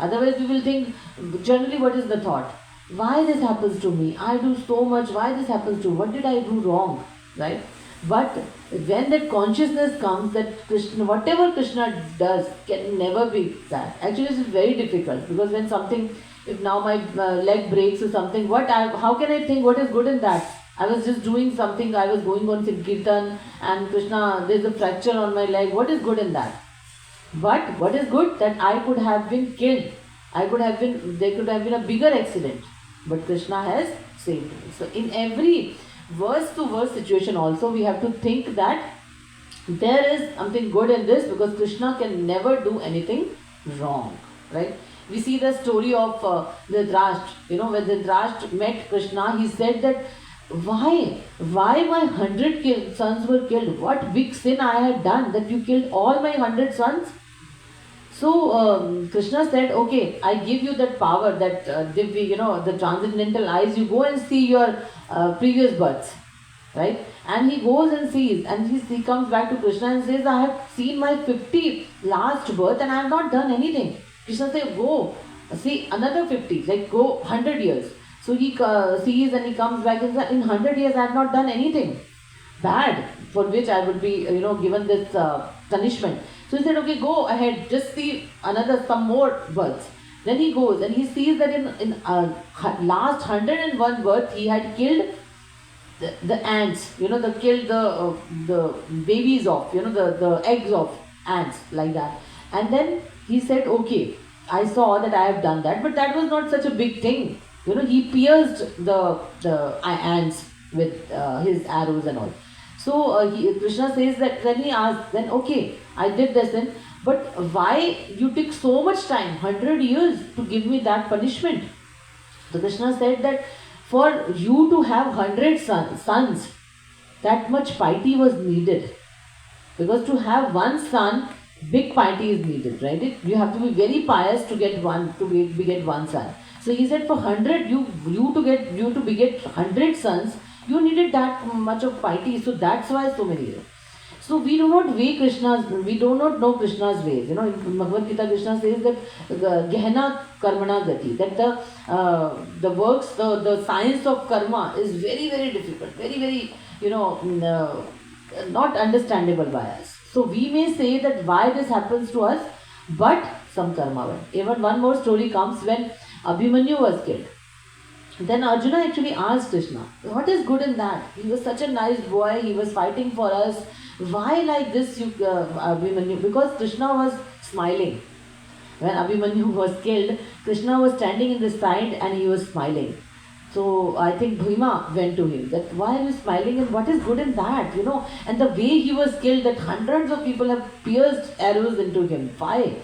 Speaker 1: Otherwise we will think, generally what is the thought? Why this happens to me? I do so much, why this happens to me? What did I do wrong? Right? But when that consciousness comes, that Krishna, whatever Krishna does can never be that. Actually this is very difficult, because when something, if now my leg breaks or something, how can I think what is good in that? I was just doing something, I was going on Sankirtan, and Krishna, there's a fracture on my leg, what is good in that? But what is good, that I could have been killed, there could have been a bigger accident, but Krishna has saved me. So in every verse to verse situation also, we have to think that there is something good in this, because Krishna can never do anything wrong, right? We see the story of Dhritarashtra. When Dhritarashtra met Krishna, he said that, why my 100 sons were killed? What big sin I had done that you killed all my 100 sons? So Krishna said, okay, I give you that power, that the transcendental eyes, you go and see your previous births, right? And he goes and sees, and he comes back to Krishna and says, I have seen my 50 last birth and I have not done anything. Krishna says, go, see another 50, like go 100 years. So he sees and he comes back and says, in 100 years I have not done anything bad for which I would be given this punishment. So he said, okay, go ahead, just see some more births. Then he goes and he sees that in last 101 birth he had killed the ants, killed the babies of, the eggs of ants, like that. And then he said, okay, I saw that I have done that, but that was not such a big thing. He pierced the ants with his arrows and all. So Krishna says that, when he asked, then okay, I did this then, but why you took so much time, 100 years, to give me that punishment? So Krishna said that for you to have 100 sons, that much piety was needed. Because to have one son, big piety is needed, right? You have to be very pious to get one son. So he said, for 100, you to beget 100 sons, you needed that much of piety. So that's why so many years. So we do not know Krishna's ways. In Bhagavad Gita, Krishna says that Gehna Karmana Gati, that the works, the science of karma is very, very difficult, very, very, not understandable by us. So we may say that why this happens to us, but some karma went. Even one more story comes when Abhimanyu was killed. Then Arjuna actually asked Krishna, what is good in that? He was such a nice boy, he was fighting for us. Why like this, Abhimanyu? Because Krishna was smiling. When Abhimanyu was killed, Krishna was standing in the side and he was smiling. So I think Bhima went to him, that why are you smiling and what is good in that? And the way he was killed, that hundreds of people have pierced arrows into him. Why?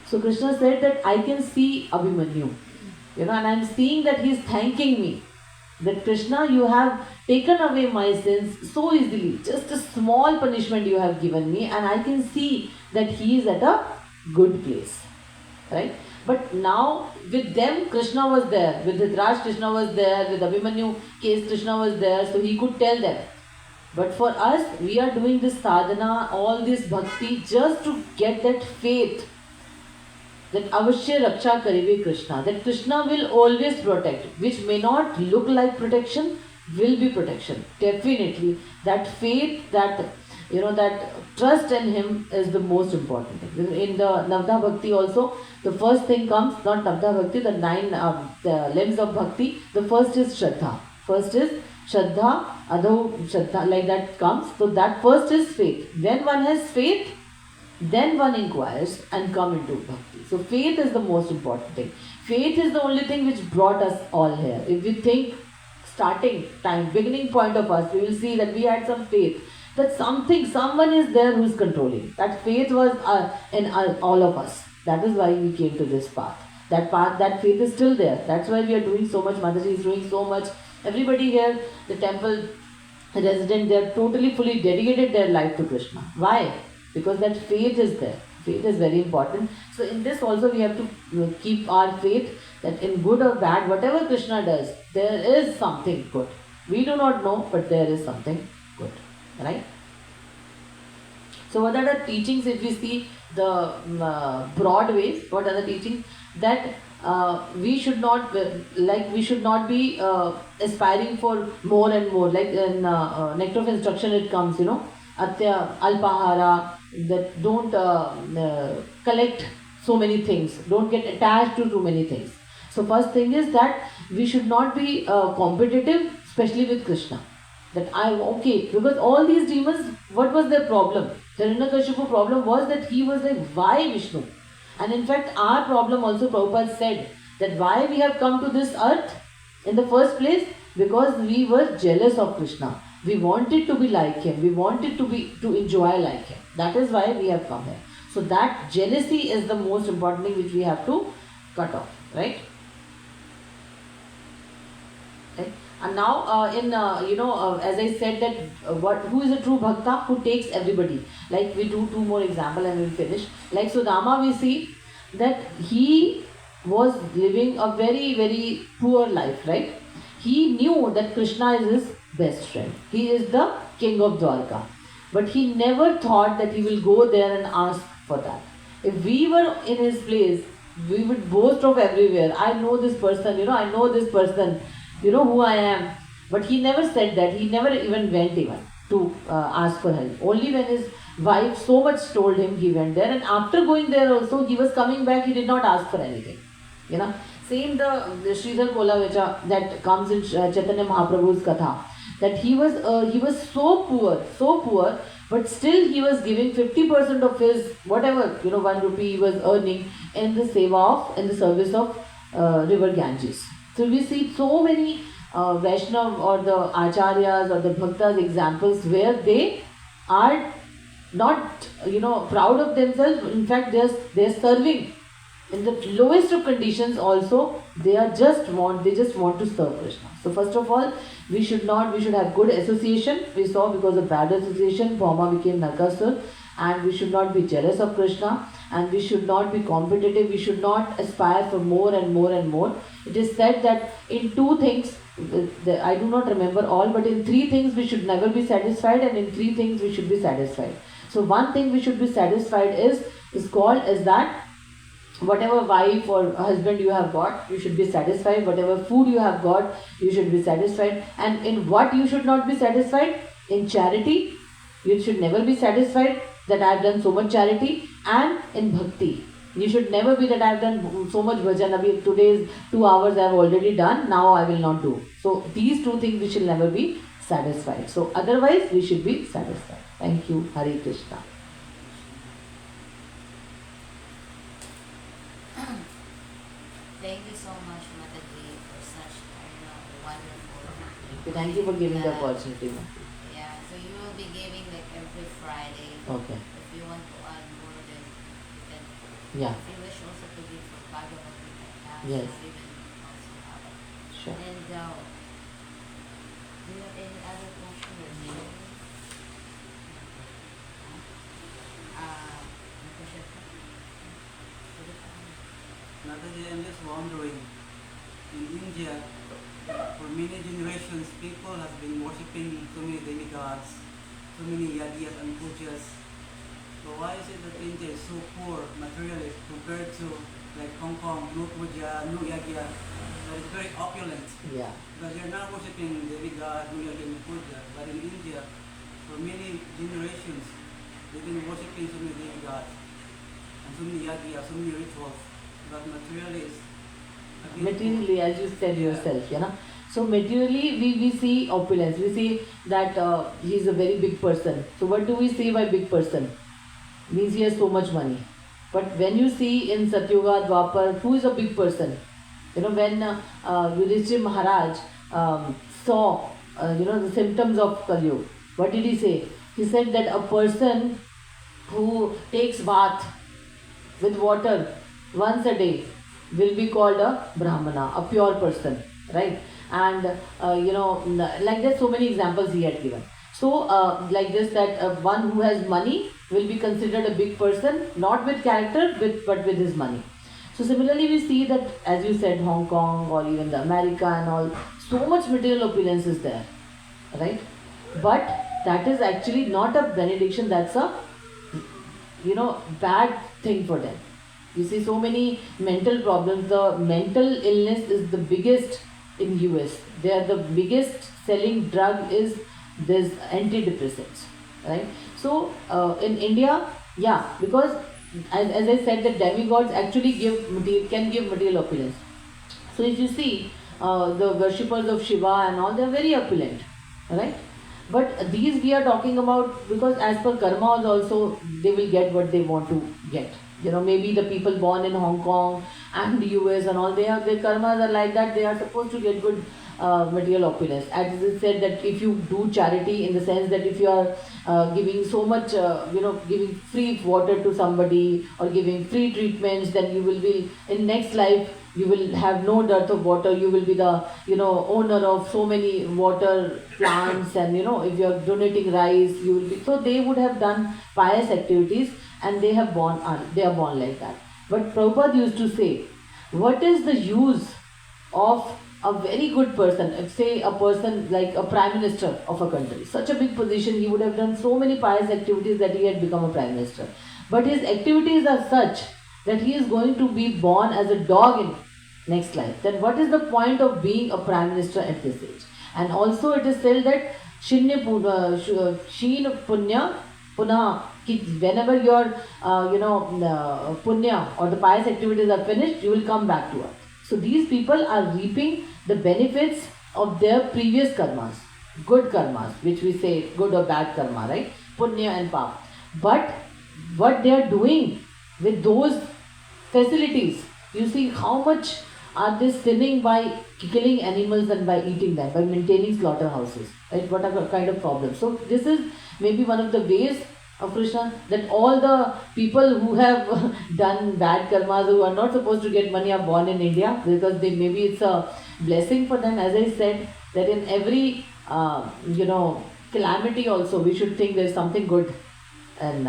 Speaker 1: So Krishna said that I can see Abhimanyu. And I'm seeing that he's thanking me. That Krishna, you have taken away my sins so easily. Just a small punishment you have given me, and I can see that he is at a good place, right? But now with them Krishna was there, with Dhritarashtra Krishna was there, with Abhimanyu case Krishna was there, so he could tell them. But for us, we are doing this sadhana, all this bhakti, just to get that faith that avashya raksha karibe Krishna, that Krishna will always protect, which may not look like protection, will be protection. Definitely, that faith, that that trust in him is the most important thing. In the Navda Bhakti also, the first thing comes, not Navda Bhakti, the nine the limbs of Bhakti, the first is Shraddha. First is Shraddha, Adho Shraddha, like that comes. So that first is faith. When one has faith, then one inquires and come into bhakti. So faith is the most important thing. Faith is the only thing which brought us all here. If we think starting time, beginning point of us, we will see that we had some faith, that someone is there who is controlling. That faith was in all of us. That is why we came to this path. That faith is still there. That's why we are doing so much. Mataji is doing so much. Everybody here, the temple resident, they are totally, fully dedicated their life to Krishna. Why? Because that faith is there. Faith is very important. So in this also we have to keep our faith that in good or bad, whatever Krishna does, there is something good. We do not know, but there is something good. Right? So what are the teachings if we see the broad ways? What are the teachings? That we should not be aspiring for more and more. Like in Nectar of Instruction it comes, Atya Alpahara, that don't collect so many things, don't get attached to too many things. So first thing is that we should not be competitive, especially with Krishna. That because all these demons, what was their problem? Hiranyakashipu problem was that he was like, why Vishnu? And in fact, our problem also, Prabhupada said, that why we have come to this earth in the first place? Because we were jealous of Krishna. We wanted to be like him. We wanted to enjoy like him. That is why we have come here. So that jealousy is the most important thing which we have to cut off, right? Right? And now, as I said that who is a true bhakta? Who takes everybody. Like we do two more examples and we will finish. Like Sudama, we see that he was living a very, very poor life, right? He knew that Krishna is his best friend. He is the king of Dwarka. But he never thought that he will go there and ask for that. If we were in his place, we would boast of everywhere. I know this person, I know this person, who I am. But he never said that. He never even went to ask for help. Only when his wife so much told him, he went there. And after going there also, he was coming back, he did not ask for anything. Same the Sridhar Kolavecha that comes in Chaitanya Mahaprabhu's Katha. That he was so poor, but still he was giving 50% of his whatever 1 rupee he was earning in the service of river Ganges. So we see so many Vaishnav or the Acharyas or the Bhaktas examples where they are not proud of themselves. In fact, they are serving in the lowest of conditions also. They just want to serve Krishna. So first of all, we should have good association. We saw because of bad association, Bhauma became Narkasur. And we should not be jealous of Krishna, and we should not be competitive. We should not aspire for more and more and more. It is said that in 2 things, I do not remember all, but in 3 things we should never be satisfied, and in 3 things we should be satisfied. So one thing we should be satisfied is called as that whatever wife or husband you have got, you should be satisfied. Whatever food you have got, you should be satisfied. And in what you should not be satisfied? In charity, you should never be satisfied that I have done so much charity, and in bhakti. You should never be that I have done so much bhajan. Today's 2 hours I have already done, now I will not do. So these 2 things we should never be satisfied. So otherwise we should be satisfied. Thank you. Hare Krishna.
Speaker 2: Thank you so much, Mataji, for such wonderful.
Speaker 1: Thank you for giving the opportunity.
Speaker 2: Yeah, so you will be giving like every Friday.
Speaker 1: Okay.
Speaker 2: If you want to add more, then you can.
Speaker 1: Yeah.
Speaker 2: If you wish also to give for Bhagavad Gita,
Speaker 1: Yes.
Speaker 2: so you can also have it.
Speaker 1: Sure.
Speaker 2: And do you have any other question or no?
Speaker 3: wondering, in India, for many generations, people have been worshipping so many demigods, so many yagis and pujas. So why is it that India is so poor materially compared to like Hong Kong, no puja, no yagya, that is very opulent.
Speaker 1: Yeah.
Speaker 3: Because they're not worshipping demigod, no yagya, no puja. But in India, for many generations, they've been worshipping so many demigods and so many yagya, so many rituals. But materially is a bit
Speaker 1: Materially,
Speaker 3: poor.
Speaker 1: as you said
Speaker 3: Yeah.
Speaker 1: yourself, so materially we see opulence, we see that he is a very big person. So what do we see by big person? Means he has so much money. But when you see in Satyuga, Dwapar, who is a big person? When Yudhishthir Maharaj saw the symptoms of Kali Yuga, what did he say? He said that a person who takes bath with water once a day will be called a Brahmana, a pure person, right? And like there's so many examples he had given. So, like this, that one who has money will be considered a big person, not with character, but with his money. So, similarly, we see that, as you said, Hong Kong or even the America and all, so much material opulence is there, right? But that is actually not a benediction, that's a bad thing for them. You see so many mental problems. The mental illness is the biggest in US. They are the biggest selling drug is this antidepressants, right? So in India, yeah, because as I said, the demigods actually can give material opulence. So if you see the worshippers of Shiva and all, they are very opulent, right? But these we are talking about because as per karmas also they will get what they want to get. Maybe the people born in Hong Kong and US and all, their karmas are like that. They are supposed to get good material opulence. As it said that if you do charity, in the sense that if you are giving so much, giving free water to somebody or giving free treatments, then you will be in next life you will have no dearth of water. You will be the owner of so many water plants, and if you are donating rice, you will be. So they would have done pious activities, and they are born like that. But Prabhupada used to say, what is the use of a very good person, if say a person like a prime minister of a country, such a big position, he would have done so many pious activities that he had become a prime minister. But his activities are such that he is going to be born as a dog in next life. Then what is the point of being a prime minister at this age? And also it is said that Sheen Punya Punah, whenever your punya or the pious activities are finished, you will come back to earth. So these people are reaping the benefits of their previous karmas, good karmas, which we say good or bad karma, right? Punya and pap. But what they are doing with those facilities, you see how much are they sinning by killing animals and by eating them, by maintaining slaughterhouses, right? What are the kind of problems? So this is maybe one of the ways of Krishna, that all the people who have done bad karmas, who are not supposed to get money, are born in India, because maybe it's a blessing for them. As I said, that in every calamity also we should think there is something good, and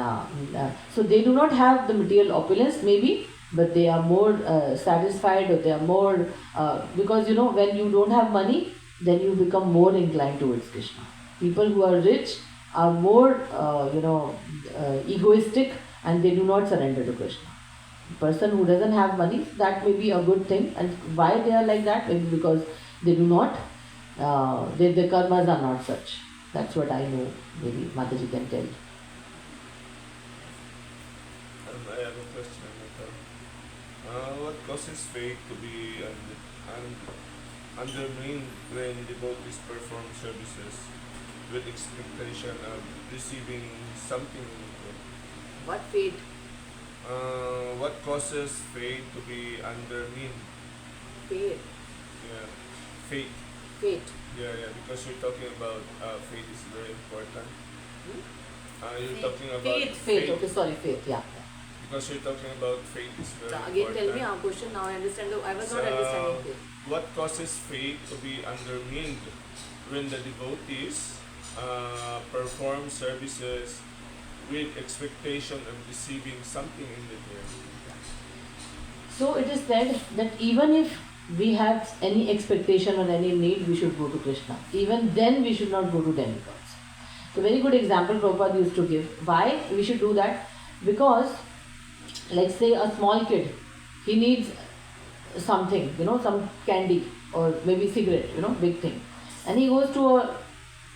Speaker 1: so they do not have the material opulence maybe, but they are more satisfied, or they are more because when you don't have money, then you become more inclined towards Krishna. People who are rich are more egoistic, and they do not surrender to Krishna. Person who doesn't have money, that may be a good thing. And why they are like that? Maybe because they do not, their karmas are not such. That's what I know. Maybe Mataji can tell.
Speaker 4: I have a question. What causes faith to be undermined when devotees perform services with expectation of receiving something in return?
Speaker 1: What faith?
Speaker 4: What causes faith to be undermined?
Speaker 1: Faith.
Speaker 4: Yeah, faith.
Speaker 1: Faith.
Speaker 4: Yeah, because you're talking about faith is very important. You're
Speaker 2: Faith.
Speaker 4: talking about
Speaker 1: Faith. Okay, sorry, faith. Yeah.
Speaker 4: Because you're talking about faith is very
Speaker 1: So
Speaker 4: important.
Speaker 1: again, tell me our question. Now I understand. I was not understanding faith.
Speaker 4: What causes faith to be undermined when the devotees perform services with expectation of receiving something in return?
Speaker 1: So it is said that even if we have any expectation or any need, we should go to Krishna. Even then, we should not go to demigods. So, very good example Prabhupada used to give. Why we should do that? Because, like say a small kid, he needs something, some candy or maybe cigarette, big thing, and he goes to a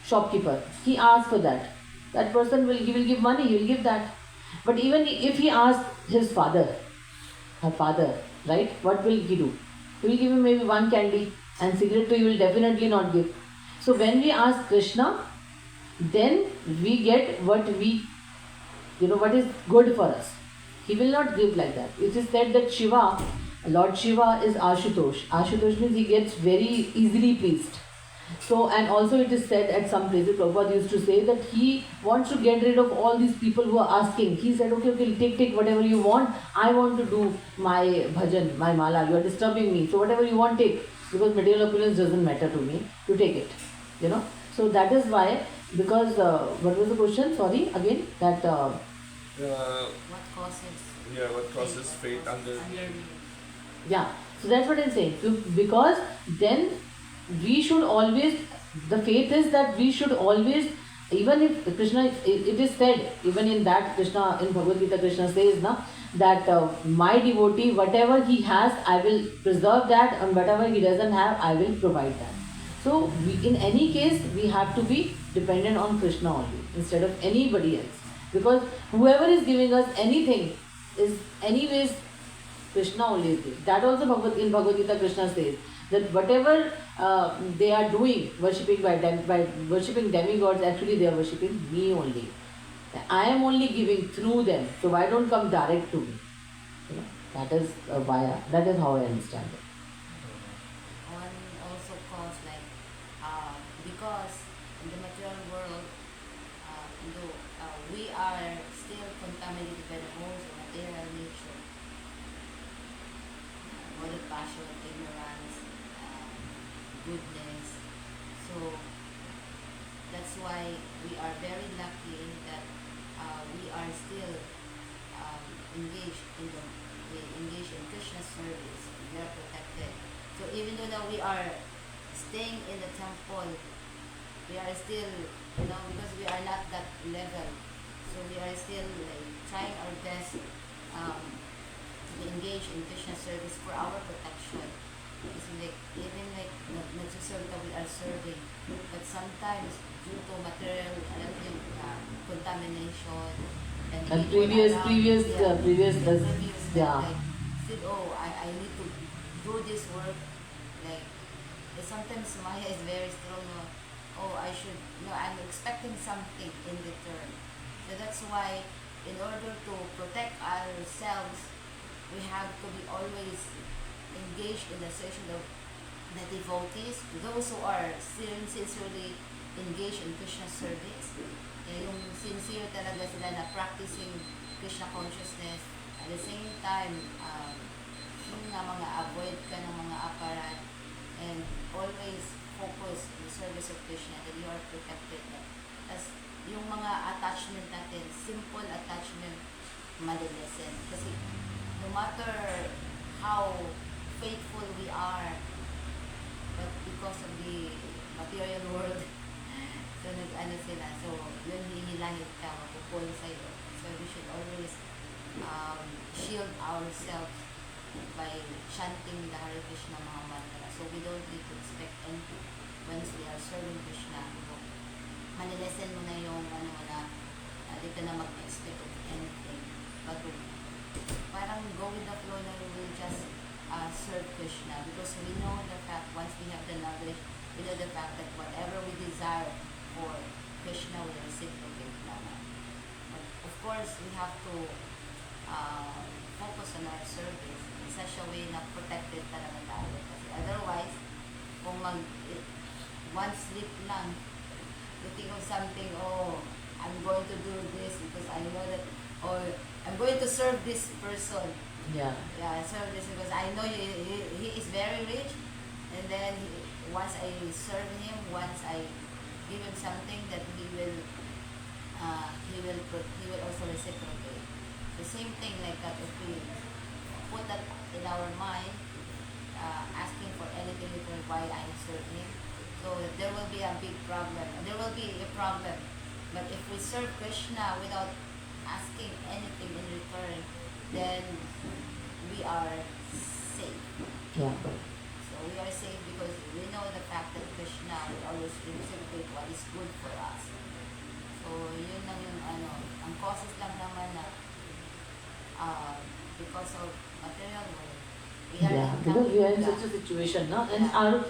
Speaker 1: shopkeeper. He asks for that. That person he will give money. He will give that. But even if he asks his father, her father, right? What will he do? He will give him maybe one candy, and cigarette he will definitely not give. So when we ask Krishna, then we get what what is good for us. He will not give like that. It is said that Shiva, Lord Shiva is Ashutosh. Ashutosh means he gets very easily pleased. So, and also it is said at some places, Prabhupada used to say that he wants to get rid of all these people who are asking. He said, okay, take whatever you want. I want to do my bhajan, my mala. You are disturbing me. So whatever you want, take. Because material opulence doesn't matter to me. You take it. So that is why, because, what was the question? Sorry, again, that...
Speaker 2: What causes?
Speaker 4: Yeah, what causes faith under?
Speaker 1: Yeah, so that's what I'm saying. So because then we should always, the faith is that we should always, even if Krishna, it is said, even in that Krishna, in Bhagavad Gita, Krishna says that my devotee, whatever he has, I will preserve that, and whatever he doesn't have, I will provide that. So in any case, we have to be dependent on Krishna only, instead of anybody else. Because whoever is giving us anything is anyways Krishna only is giving. That also in Bhagavad Gita Krishna says that whatever they are doing, worshipping by worshipping demigods, actually they are worshipping me only. I am only giving through them. So why don't come direct to me? That is via. That is how I understand it.
Speaker 2: One also cause because in the material world, though we are still contaminated by the modes of material nature, mode of passion, ignorance, goodness. So that's why we are very lucky that we are still engaged in Krishna's service. We are protected. So even though that we are staying in the temple, we are still, because we are not that level. So we are still trying our best to be engaged in Krishna service for our protection. It's not just that we are serving, but sometimes due to material contamination
Speaker 1: And previous, yeah.
Speaker 2: Said, I need to do this work. Sometimes Maya is very strong. I'm expecting something in return. So that's why, in order to protect ourselves, we have to be always engaged in the session of the devotees, those who are sincerely engaged in Krishna service. Yung sincere talaga sila na practicing Krishna consciousness. At the same time, yung mga avoid ka ng mga aparat and always focus in the service of Krishna, that you are protected. As yung mga attachment natin, simple attachment, malilesen. Kasi no matter how faithful we are, but because of the material world, so sila, so yun hihilangit ka, mapupul sa'yo. So we should always shield ourselves by chanting the Hare Krishna mga mantra. So we don't need to expect anything once we are serving Krishna. Manilesen mo na yung di ka na mag-expect of anything. But parang go with the flow na we will just serve Krishna, because we know the fact, once we have the knowledge, we know the fact that whatever we desire for Krishna will reciprocate naman. But of course, we have to focus on our service in such a way na protected talaga tayo. Kasi otherwise, kung one sleep lang, you think of something, I'm going to do this because I know that, or I'm going to serve this person.
Speaker 1: Yeah.
Speaker 2: Yeah, serve this because I know he is very rich, and then once I serve him, once I give him something, that he will also reciprocate. The same thing like that, if we put that in our mind asking for anything return why I serve him. So there will be a big problem. There will be a problem. But if we serve Krishna without asking anything in return, then we are safe.
Speaker 1: Yeah.
Speaker 2: So we are safe because we know the fact that Krishna will always reciprocate what is good for us. So yun lang yung ang causes lang naman na because of material world.
Speaker 1: Yeah, because we are in such a situation now, and our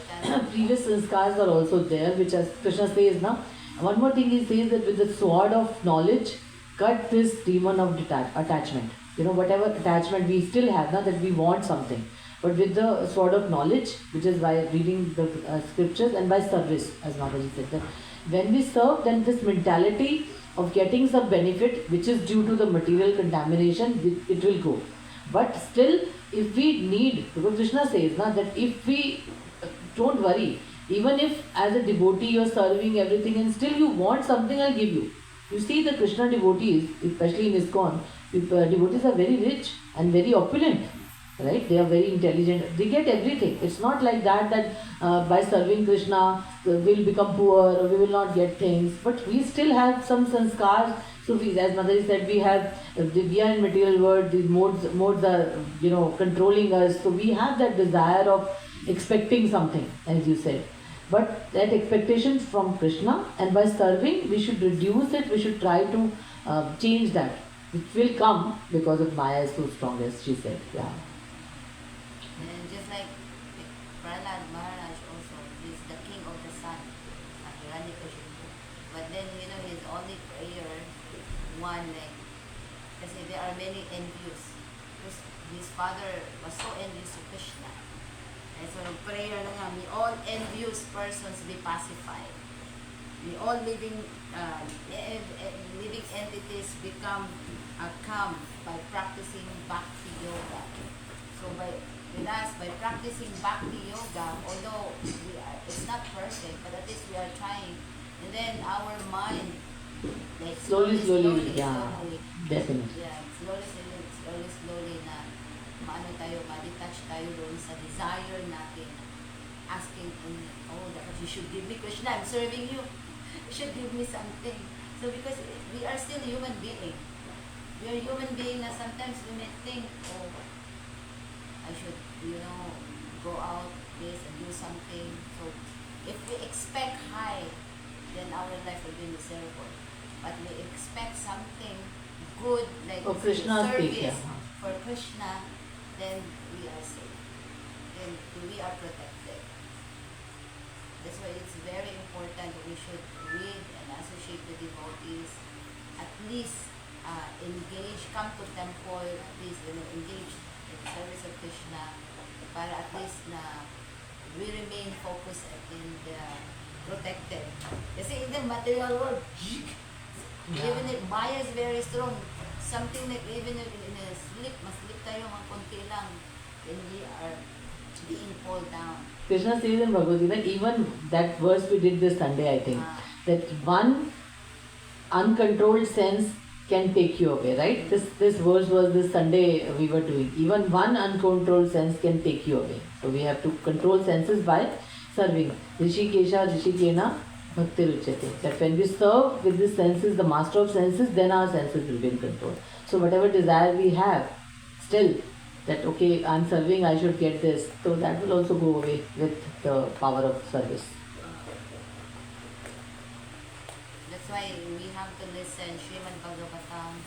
Speaker 1: previous sanskars are also there, which as Krishna says now. One more thing he says that with the sword of knowledge, cut this demon of attachment. Whatever attachment we still have now, that we want something. But with the sword of knowledge, which is by reading the scriptures and by service, as Mataji said, that when we serve, then this mentality of getting some benefit, which is due to the material contamination, it will go. But still, if we need, because Krishna says now that if we don't worry, even if as a devotee you are serving everything and still you want something, I'll give you. You see the Krishna devotees, especially in ISKCON, devotees are very rich and very opulent, right? They are very intelligent. They get everything. It's not like that by serving Krishna we'll become poor or we will not get things. But we still have some sanskars. So as Mataji said, we are in material world. These modes are controlling us. So we have that desire of expecting something, as you said. But that expectation from Krishna, and by serving, we should reduce it. We should try to change that. It will come because of Maya is so strong, as she said. Yeah.
Speaker 2: And just like Prahlad Maharaj also, he's the king of the sun, Hiranyakashipu. But then, his only prayer, one like, kasi there are many envious. Because his father was so envious to Krishna. And so prayer na nga, may all envious persons be pacified. May all living entities become calm by practicing bhakti yoga. So by practicing bhakti yoga, although it's not perfect, but at least we are trying. And then our mind, like
Speaker 1: slowly, yeah, definitely.
Speaker 2: Yeah, slowly na ma-detach tayo doon sa desire natin, asking, you should give me, Krishna, I'm serving you. You should give me something. So because we are still human being. We are human being na sometimes we may think, I should, go out this and do something. So if we expect high, then our life will be miserable. But we expect something good, like
Speaker 1: Krishna's
Speaker 2: service for Krishna, then we are safe. Then we are protected. That's why it's very important that we should read and associate with devotees, at least come to temple, at least engage in service of Krishna, para at least na we remain focused and protected. Kasi in the material world, even if Maya is very strong, something like even in a maslip tayo mga konti lang, then we are being pulled down.
Speaker 1: Krishna says in Bhagavad Gita, even that verse we did this Sunday, I think, that one uncontrolled sense can take you away, right? This verse was this Sunday we were doing. Even one uncontrolled sense can take you away. So we have to control senses by serving. Rishikesha Rishikena Bhakti Ruchyate. That when we serve with the senses, the master of senses, then our senses will be in control. So whatever desire we have, still, that okay, I'm serving, I should get this. So that will also go away with the power of service.
Speaker 2: That's why we have to listen Srimad Bhagavatam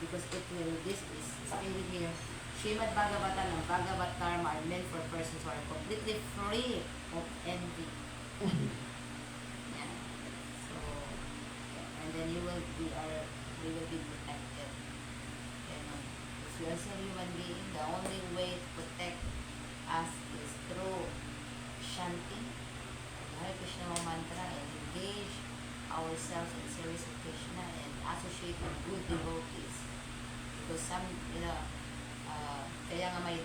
Speaker 2: because this is stated here. Srimad Bhagavatam and Bhagavad Dharma are meant for persons who are completely free of envy. Yeah. So, and then we will be protected. If we are still human being, the only way to protect us is through chanting Hare Krishna mantra and engage ourselves in service of Krishna and associate with good devotees. Because some, kaya nga may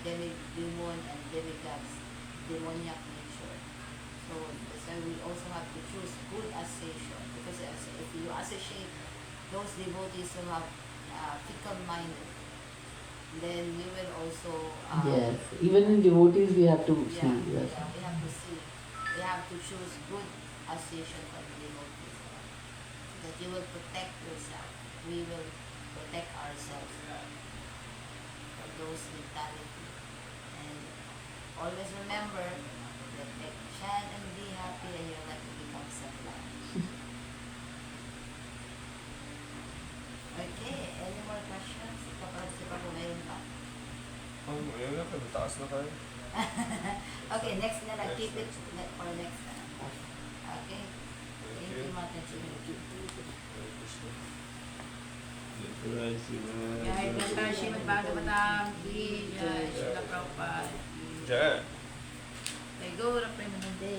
Speaker 2: demon and demigods, demoniac nature. So that's why we also have to choose good association. Because if you associate those devotees who have fickle-minded, then we will also
Speaker 1: Yes, even in devotees we have to
Speaker 2: yeah,
Speaker 1: see. Yes.
Speaker 2: yeah, we have to see. We have to choose good association for the devotees. So that you will protect yourself. We will protect ourselves from those mentality. And always remember that chant and be happy and your life will become sublime. Okay, any more questions? Kapag siya pa mayroon pa.
Speaker 4: Ayun na, mataas na tayo.
Speaker 2: Okay, next na lang. Keep it for next time. Okay? Thank you, Mataji. Jai Gata Srimad Bhagavatam Ki Jai Srila Prabhupada Ki
Speaker 4: Jai.
Speaker 2: Jai Gaura Premanande.